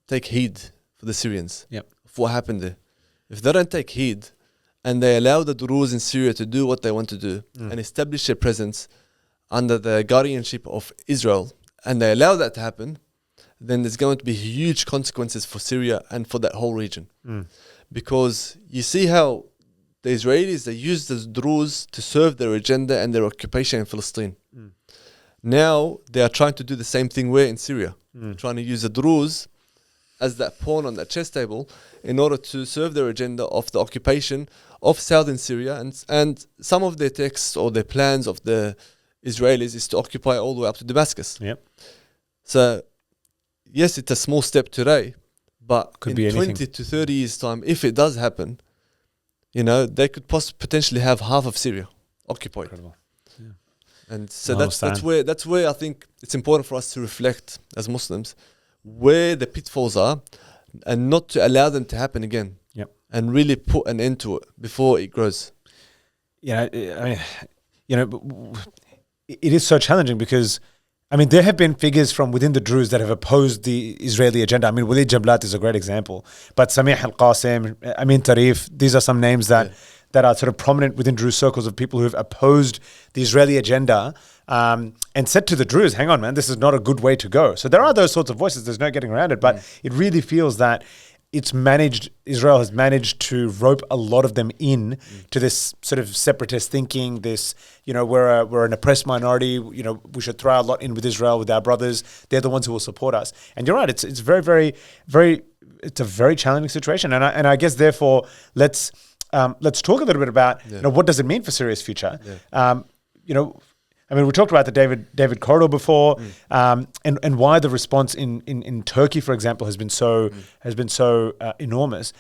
take heed for the Syrians, Yep. for what happened there. If they don't take heed and they allow the Druze in Syria to do what they want to do and establish their presence under the guardianship of Israel, and they allow that to happen, then there's going to be huge consequences for Syria and for that whole region. Because you see how the Israelis, they use the Druze to serve their agenda and their occupation in Palestine. Now they are trying to do the same thing where in Syria, trying to use the Druze as that pawn on that chess table in order to serve their agenda of the occupation of southern Syria. And some of their texts or their plans of the Israelis is to occupy all the way up to Damascus. Yep. So, yes, it's a small step today, but Could in be 20 anything. to 30 years' time, if it does happen, you know, they could potentially have half of Syria occupied. Incredible. And so I that's where I think it's important for us to reflect as Muslims where the pitfalls are and not to allow them to happen again. Yep. And really put an end to it before it grows. Yeah, I mean, you know, it is so challenging because, I mean, there have been figures from within the Druze that have opposed the Israeli agenda. I mean, Walid Jablat is a great example. But Samih al-Qasim, Amin Tarif, these are some names that are sort of prominent within Druze circles of people who have opposed the Israeli agenda and said to the Druze, hang on, man, this is not a good way to go. So there are those sorts of voices. There's no getting around it. But it really feels that Israel has managed to rope a lot of them in to this sort of separatist thinking, this, you know, we're an oppressed minority, you know, we should throw a lot in with Israel, with our brothers. They're the ones who will support us. And you're right, it's very, very, very, it's a very challenging situation. And I guess, therefore, let's talk a little bit about, you know, what does it mean for Syria's future? You know, I mean, we talked about the David corridor before, and why the response in Turkey, for example, has been so enormous.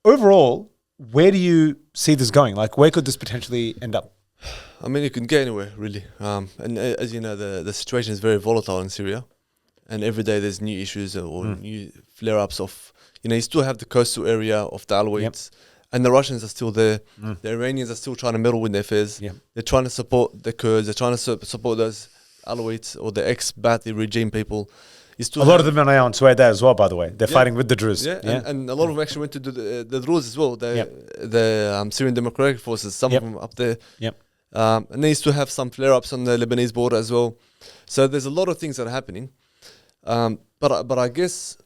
Overall, where do you see this going? Like, where could this potentially end up? I mean, it can go anywhere, really. And as you know, the situation is very volatile in Syria. And every day there's new issues or new flare-ups of, you know, you still have the coastal area of the Alawites. Yep. And the Russians are still there. The Iranians are still trying to meddle with their affairs. Yep. They're trying to support the Kurds. They're trying to support those Alawites or the ex-Ba'athi regime people. A lot of them are now on Suwayda as well, by the way. They're fighting with the Druze. And a lot of them actually went to the Druze as well. The Syrian Democratic Forces, some of them up there. And they still have some flare-ups on the Lebanese border as well. So there's a lot of things that are happening. But I guess,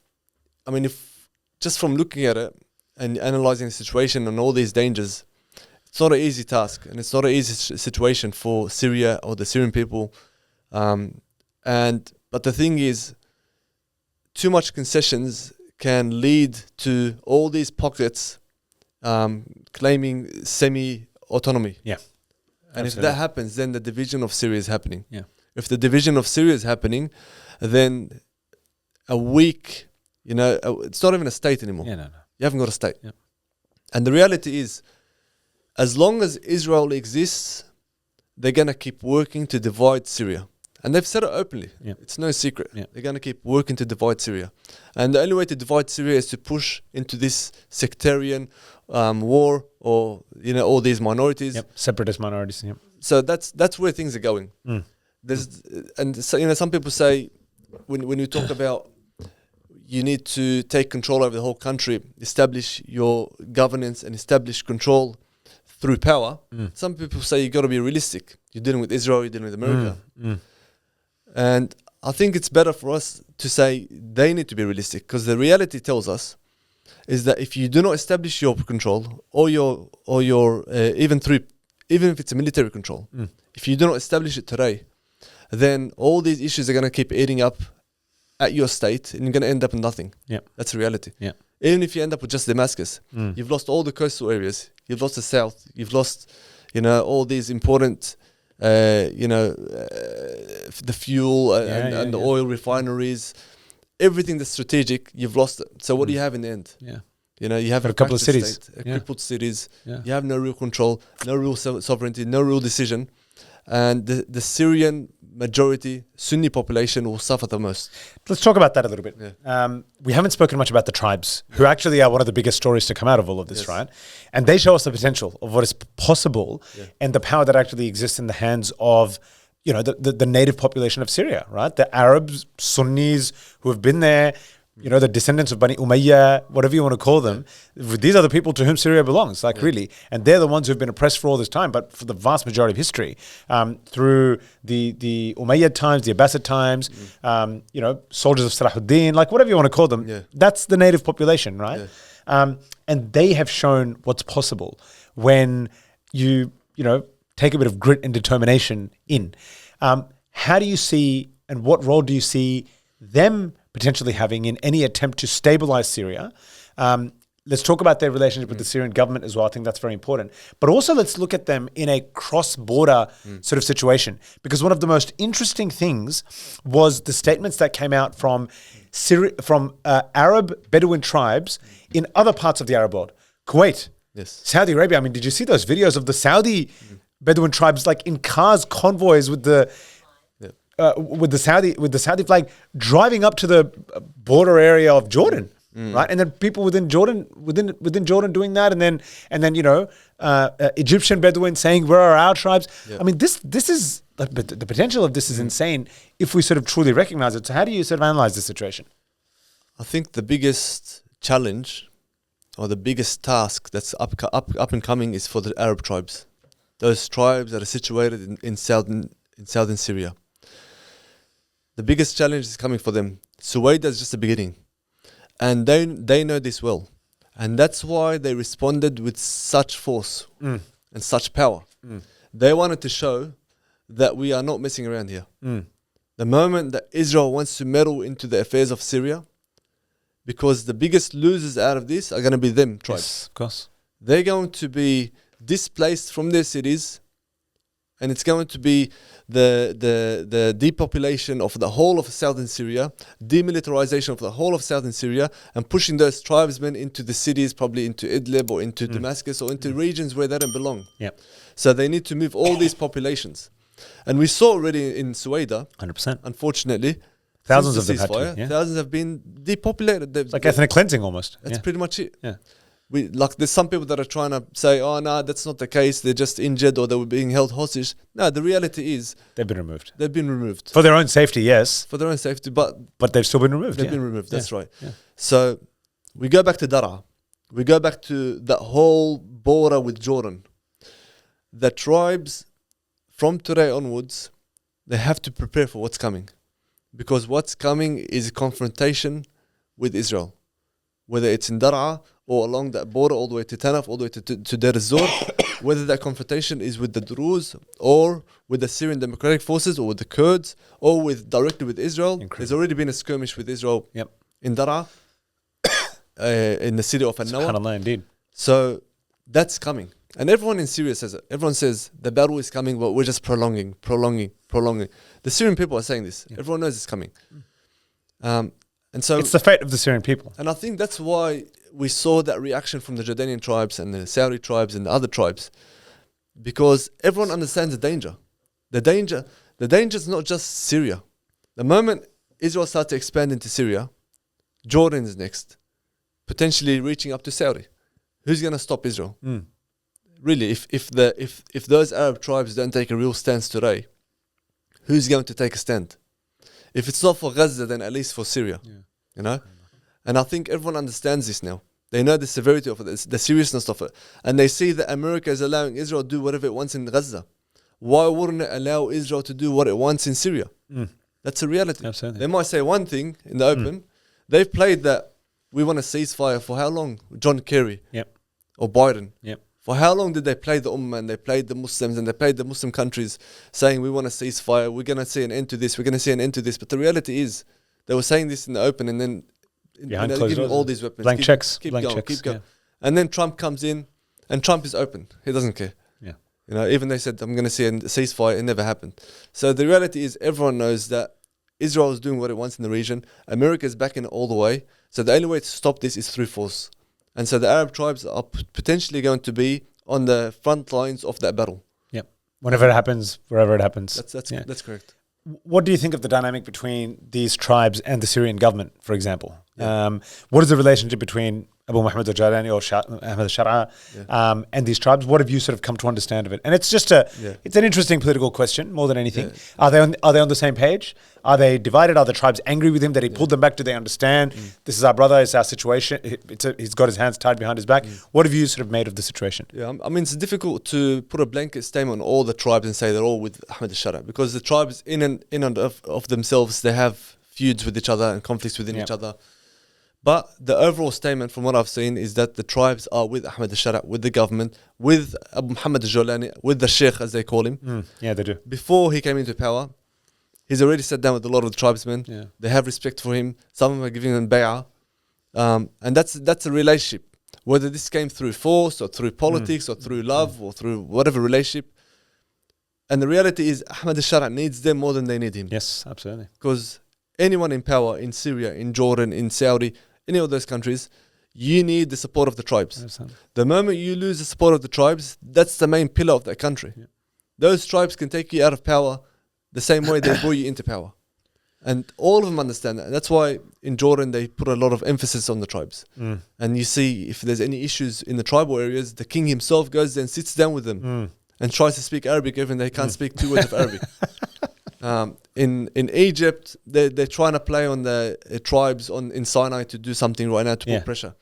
I mean, if just from looking at it, and analyzing the situation and all these dangers, it's not an easy task, and it's not an easy situation for Syria or the Syrian people. But the thing is, too much concessions can lead to all these pockets claiming semi-autonomy. Yeah, and absolutely. If that happens, then the division of Syria is happening. Yeah. If the division of Syria is happening, then a weak, you know, it's not even a state anymore. Yeah, no. You haven't got a state. Yep. And the reality is, as long as Israel exists, they're going to keep working to divide Syria. And they've said it openly. Yep. It's no secret. Yep. They're going to keep working to divide Syria. And the only way to divide Syria is to push into this sectarian war or, you know, all these minorities. Yep. Separatist minorities. Yep. So that's where things are going. And so, you know, some people say, when you talk about you need to take control over the whole country, establish your governance and establish control through power. Some people say you got to be realistic. You're dealing with Israel, you're dealing with America. And I think it's better for us to say they need to be realistic, because the reality tells us is that if you do not establish your control or your even if it's a military control, if you do not establish it today, then all these issues are going to keep eating up at your state, and you're going to end up in nothing. Yeah, that's the reality. Yeah, even if you end up with just Damascus, you've lost all the coastal areas. You've lost the south. You've lost, you know, all these important, the fuel and the oil refineries, everything that's strategic. You've lost it. So what do you have in the end? Yeah, you know, you have a couple of cities, crippled cities. Yeah. You have no real control, no real sovereignty, no real decision, and the Syrian majority Sunni population will suffer the most. Let's talk about that a little bit. Yeah. We haven't spoken much about the tribes, who actually are one of the biggest stories to come out of all of this, right? And they show us the potential of what is possible and the power that actually exists in the hands of, the native population of Syria, right? The Arabs, Sunnis who have been there, the descendants of Bani Umayyah, whatever you want to call them. These are the people to whom Syria belongs, really. And they're the ones who've been oppressed for all this time, but for the vast majority of history, through the Umayyad times, the Abbasid times, soldiers of Salahuddin, whatever you want to call them. Yeah. That's the native population, right? Yeah. And they have shown what's possible when you take a bit of grit and determination in. How do you see, and what role do you see them potentially having in any attempt to stabilize Syria? Let's talk about their relationship with the Syrian government as well. I think that's very important. But also let's look at them in a cross-border sort of situation. Because one of the most interesting things was the statements that came out from Arab Bedouin tribes in other parts of the Arab world. Kuwait, Saudi Arabia. I mean, did you see those videos of the Saudi Bedouin tribes in cars, convoys with the Saudi flag driving up to the border area of Jordan, right? And then people within Jordan doing that, and then Egyptian Bedouin saying, "Where are our tribes?" I mean, this is the potential of this is insane if we sort of truly recognize it. So how do you sort of analyze the situation? I think the biggest challenge or the biggest task that's up and coming is for the Arab tribes, those tribes that are situated in southern Syria. The biggest challenge is coming for them. Suwayda is just the beginning. And they know this well. And that's why they responded with such force and such power. They wanted to show that we are not messing around here. The moment that Israel wants to meddle into the affairs of Syria, because the biggest losers out of this are going to be them tribes. Yes, of course. They're going to be displaced from their cities, and it's going to be the depopulation of the whole of southern Syria, demilitarization of the whole of southern Syria, and pushing those tribesmen into the cities, probably into Idlib or into Damascus or into regions where they don't belong. Yep. So they need to move all these populations. And we saw already in Suwayda, 100%. Unfortunately, Thousands of the them had to, ceasefire, thousands have been depopulated. It's like ethnic cleansing almost. That's pretty much it. Yeah. There's some people that are trying to say, oh, no, that's not the case. They're just injured or they were being held hostage. No, the reality is they've been removed. They've been removed. For their own safety, yes. For their own safety, but they've still been removed. They've been removed, that's right. Yeah. So we go back to Daraa. We go back to that whole border with Jordan. The tribes from today onwards, they have to prepare for what's coming. Because what's coming is confrontation with Israel. Whether it's in Daraa or along that border all the way to Tanaf, all the way to Deir ez-Zor, whether that confrontation is with the Druze or with the Syrian Democratic Forces or with the Kurds or directly with Israel. Incredible. There's already been a skirmish with Israel in Daraa, in the city of An-Nawa. SubhanAllah, indeed. So that's coming. And everyone in Syria says it. Everyone says the battle is coming, but we're just prolonging. The Syrian people are saying this. Everyone knows it's coming. And so it's the fate of the Syrian people. And I think that's why we saw that reaction from the Jordanian tribes and the Saudi tribes and the other tribes, because everyone understands the danger. The danger is not just Syria. The moment Israel starts to expand into Syria, Jordan is next, potentially reaching up to Saudi. Who's going to stop Israel? Really, if those Arab tribes don't take a real stance today, who's going to take a stand? If it's not for Gaza, then at least for Syria. You know? And I think everyone understands this now. They know the severity of it, the seriousness of it. And they see that America is allowing Israel to do whatever it wants in Gaza. Why wouldn't it allow Israel to do what it wants in Syria? That's a reality. Absolutely. They might say one thing in the open. They've played that we want a ceasefire for how long? John Kerry or Biden. For how long did they play the Ummah and they played the Muslims and they played the Muslim countries saying we want a ceasefire, we're going to see an end to this, we're going to see an end to this. But the reality is they were saying this in the open and then giving all these weapons. Blank checks. Keep going. And then Trump comes in and Trump is open. He doesn't care. You know, even they said, I'm going to see a ceasefire. It never happened. So the reality is everyone knows that Israel is doing what it wants in the region. America is backing it all the way. So the only way to stop this is through force. And so the Arab tribes are potentially going to be on the front lines of that battle. Whenever it happens, wherever it happens. That's correct. What do you think of the dynamic between these tribes and the Syrian government, for example? What is the relationship between Abu Muhammad al-Jalani or Ahmed al-Shar'a and these tribes? What have you sort of come to understand of it? And it's just it's an interesting political question more than anything. Yeah. Are they on the same page? Are they divided? Are the tribes angry with him that he pulled them back? Do they understand this is our brother, it's our situation? He's got his hands tied behind his back. What have you sort of made of the situation? Yeah, I mean, it's difficult to put a blanket statement on all the tribes and say they're all with Ahmed al-Shar'a, because the tribes in and of themselves, they have feuds with each other and conflicts within each other. But the overall statement from what I've seen is that the tribes are with Ahmed al-Shar'a, with the government, with Abu Muhammad al-Jalani, with the Sheikh, as they call him. Yeah, they do. Before he came into power, he's already sat down with a lot of the tribesmen. Yeah. They have respect for him. Some of them are giving him bay'ah. And that's a relationship. Whether this came through force or through politics or through love or through whatever relationship. And the reality is Ahmed al-Shar'a needs them more than they need him. Yes, absolutely. Because anyone in power in Syria, in Jordan, in Saudi, any of those countries, you need the support of the tribes. The moment you lose the support of the tribes, that's the main pillar of that country. Yeah. Those tribes can take you out of power the same way they brought you into power. And all of them understand that. And that's why in Jordan they put a lot of emphasis on the tribes. And you see if there's any issues in the tribal areas, the king himself goes there and sits down with them and tries to speak Arabic even though they can't speak 2 words of Arabic. In Egypt, they're trying to play on the tribes in Sinai to do something right now to put pressure.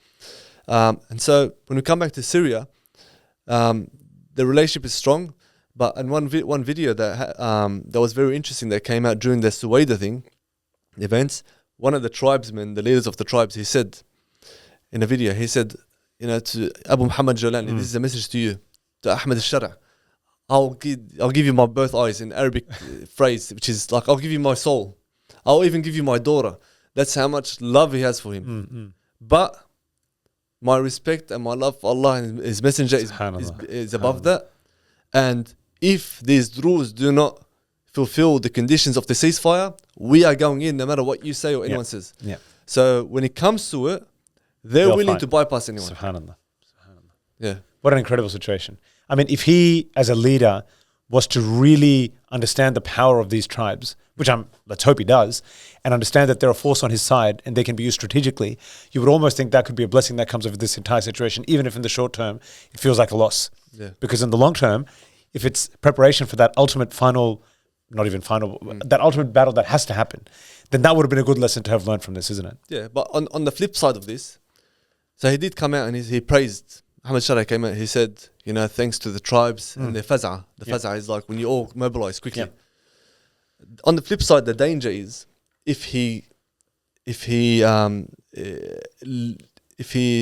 And so when we come back to Syria, the relationship is strong. But in one video that was very interesting that came out during the Suwayda thing, events, one of the tribesmen, the leaders of the tribes, he said in a video, he said, to Abu Muhammad Jalani, this is a message to you, to Ahmed al-Shar'a. I'll give you my both eyes in Arabic phrase, which is like, I'll give you my soul. I'll even give you my daughter. That's how much love he has for him. But my respect and my love for Allah and His Messenger is above that. And if these Druze do not fulfill the conditions of the ceasefire, we are going in no matter what you say or anyone says. So when it comes to it, they're willing to bypass anyone. Subhanallah. Yeah. What an incredible situation. I mean, if he, as a leader, was to really understand the power of these tribes, which let's hope he does, and understand that they're a force on his side and they can be used strategically, you would almost think that could be a blessing that comes of this entire situation, even if in the short term it feels like a loss. Yeah. Because in the long term, if it's preparation for that ultimate final, not even final, that ultimate battle that has to happen, then that would have been a good lesson to have learned from this, isn't it? Yeah, but on the flip side of this, so he did come out and he praised, Ahmed Shar'a came out, he said, thanks to the tribes and the faza. The faza is like when you all mobilize quickly. On the flip side, the danger is if he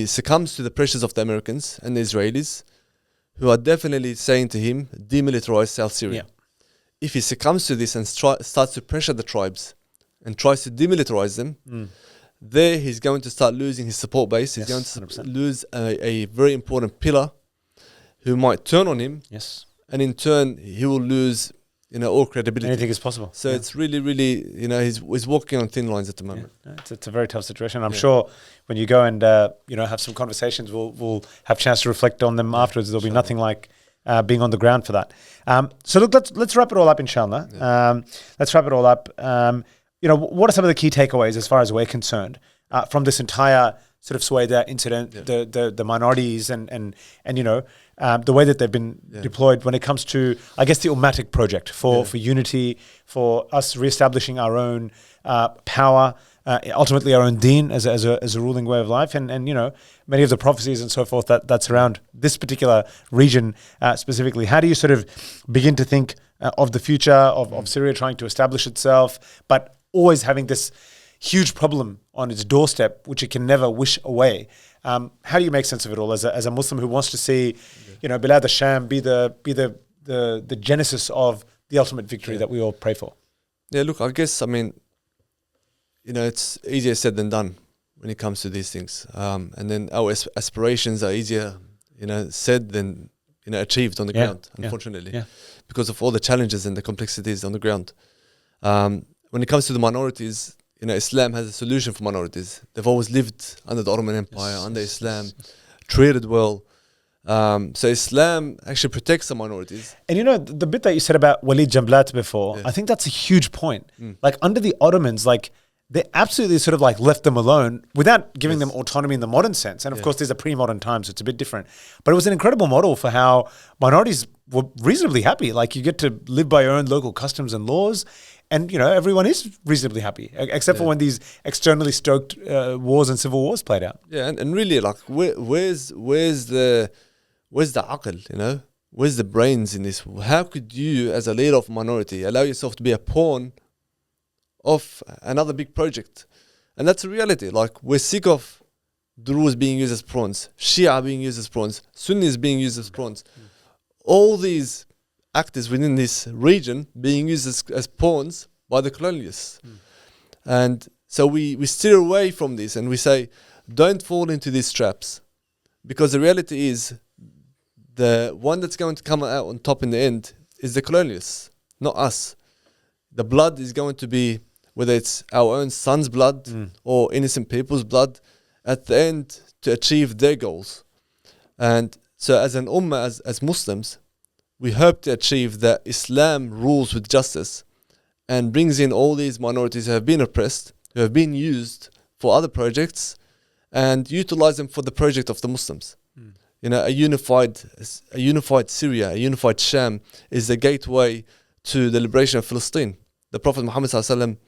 succumbs to the pressures of the Americans and the Israelis, who are definitely saying to him, demilitarize South Syria. If he succumbs to this and starts to pressure the tribes and tries to demilitarize them, there he's going to start losing his support base. He's going to 100%. lose a very important pillar who might turn on him. Yes. And in turn, he will lose, all credibility. Anything is possible. So it's really, really, he's walking on thin lines at the moment. It's a very tough situation. I'm sure when you go and, have some conversations, we'll have a chance to reflect on them afterwards. There'll be nothing like being on the ground for that. So look, let's wrap it all up, inshallah. Let's wrap it all up. What are some of the key takeaways as far as we're concerned from this entire sort of Suwayda incident, the minorities and the way that they've been deployed when it comes to, I guess, the Ummatic project for unity, for us reestablishing our own power, ultimately our own deen as a ruling way of life, and many of the prophecies and so forth that surround this particular region specifically. How do you sort of begin to think of the future of Syria trying to establish itself, but always having this huge problem on its doorstep, which it can never wish away? How do you make sense of it all as a Muslim who wants to see, Bilad al-Sham be the genesis of the ultimate victory that we all pray for? Yeah, look, I guess, it's easier said than done when it comes to these things. And then our aspirations are easier, said than, achieved on the ground, unfortunately, because of all the challenges and the complexities on the ground. When it comes to the minorities, Islam has a solution for minorities. They've always lived under the Ottoman Empire, under Islam, treated well. So Islam actually protects the minorities. And the bit that you said about Walid Jamblat before, I think that's a huge point. Like under the Ottomans, they absolutely sort of like left them alone without giving them autonomy in the modern sense. And of course, these are pre-modern times, so it's a bit different. But it was an incredible model for how minorities were reasonably happy. Like you get to live by your own local customs and laws. And, you know, everyone is reasonably happy, except for when these externally stoked wars and civil wars played out. Yeah, and really, like, where's the aql, you know? Where's the brains in this? How could you, as a leader of minority, allow yourself to be a pawn of another big project? And that's a reality. Like, we're sick of Druze being used as pawns, Shia being used as pawns, Sunnis being used as pawns. All these actors within this region being used as pawns by the colonialists. And so we steer away from this and we say, don't fall into these traps. Because the reality is, the one that's going to come out on top in the end is the colonialists, not us. The blood is going to be, whether it's our own son's blood or innocent people's blood, at the end to achieve their goals. And so as an ummah, as Muslims, we hope to achieve that Islam rules with justice and brings in all these minorities who have been oppressed, who have been used for other projects, and utilize them for the project of the Muslims. You know, a unified Syria, a unified Sham is the gateway to the liberation of Palestine. The Prophet Muhammad ﷺ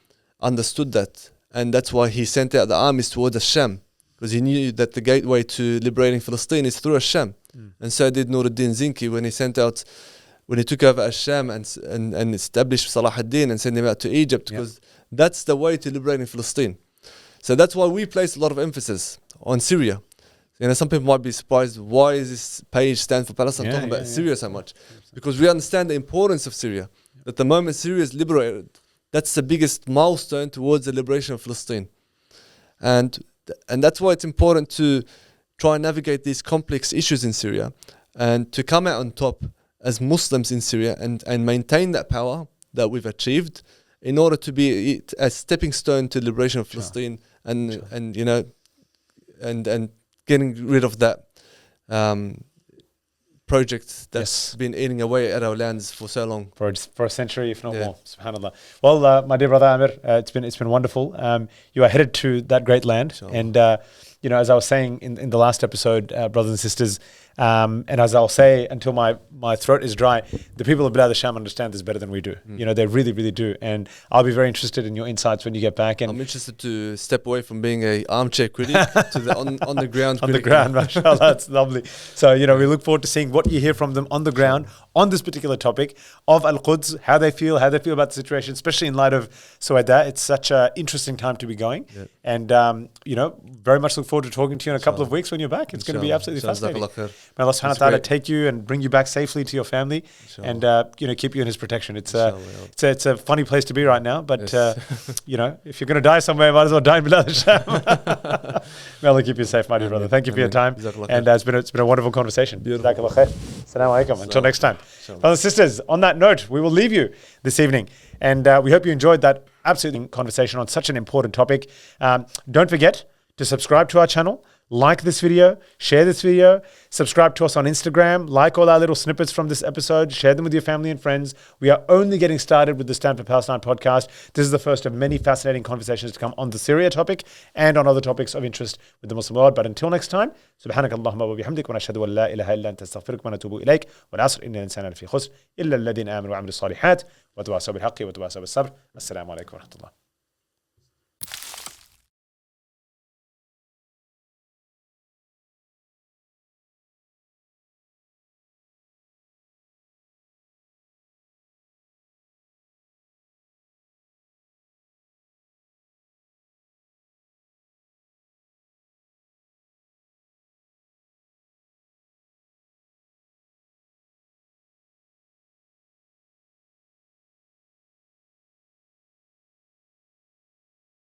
understood that, and that's why he sent out the armies towards the Sham, because he knew that the gateway to liberating Palestine is through a Sham. And so did Nuruddin Zinki when he took over Asham and established Salah ad-Din and sent him out to Egypt, because that's the way to liberating Palestine. So that's why we place a lot of emphasis on Syria. You know, some people might be surprised, why is this page Stand4Palestine talking about Syria so much? Because we understand the importance of Syria. That the moment Syria is liberated, that's the biggest milestone towards the liberation of Palestine. And that's why it's important to try and navigate these complex issues in Syria and to come out on top as Muslims in Syria and maintain that power that we've achieved in order to be a stepping stone to the liberation of Palestine and you know, and getting rid of that project that's been eating away at our lands for so long. For a century, if not more. SubhanAllah. Well, my dear brother Amer, it's been wonderful. You are headed to that great land. Inshallah. And you know, as I was saying in the last episode, brothers and sisters, and as I'll say until my throat is dry, the people of Bilad al-Sham understand this better than we do. You know, they really, really do. And I'll be very interested in your insights when you get back. And I'm interested to step away from being a armchair critic to the on the ground critic. On the ground, mashallah, that's lovely. So, you know, we look forward to seeing what you hear from them on the ground on this particular topic of Al-Quds, how they feel about the situation, especially in light of Suwayda. It's such an interesting time to be going. And, you know, very much look forward to talking to you in a couple of weeks when you're back. It's going to be absolutely fascinating. May Allah subhanahu wa ta'ala take you and bring you back safely to your family and, you know, keep you in his protection. It's a funny place to be right now, but, you know, if you're going to die somewhere, might as well die in Bilad al-Sham. May Allah keep you safe, my dear brother. Thank you for your time. And it's been a wonderful conversation. Assalamu alaikum. Until next time. Brothers and sisters, on that note, we will leave you this evening. And we hope you enjoyed that absolutely conversation on such an important topic. Don't forget to subscribe to our channel, like this video, share this video, subscribe to us on Instagram, like all our little snippets from this episode, share them with your family and friends. We are only getting started with the Stand4Palestine podcast. This is the first of many fascinating conversations to come on the Syria topic and on other topics of interest with the Muslim world. But until next time, سبحانك اللهم وبحمدك ونشهد أن لا إله إلا أنت نستغفرك ونتوب إليك والعصر إن الإنسان لفي خسر إلا الذين آمنوا وعملوا الصالحات وتواصوا بالحق وتواصوا بالصبر. السلام عليكم ورحمة الله.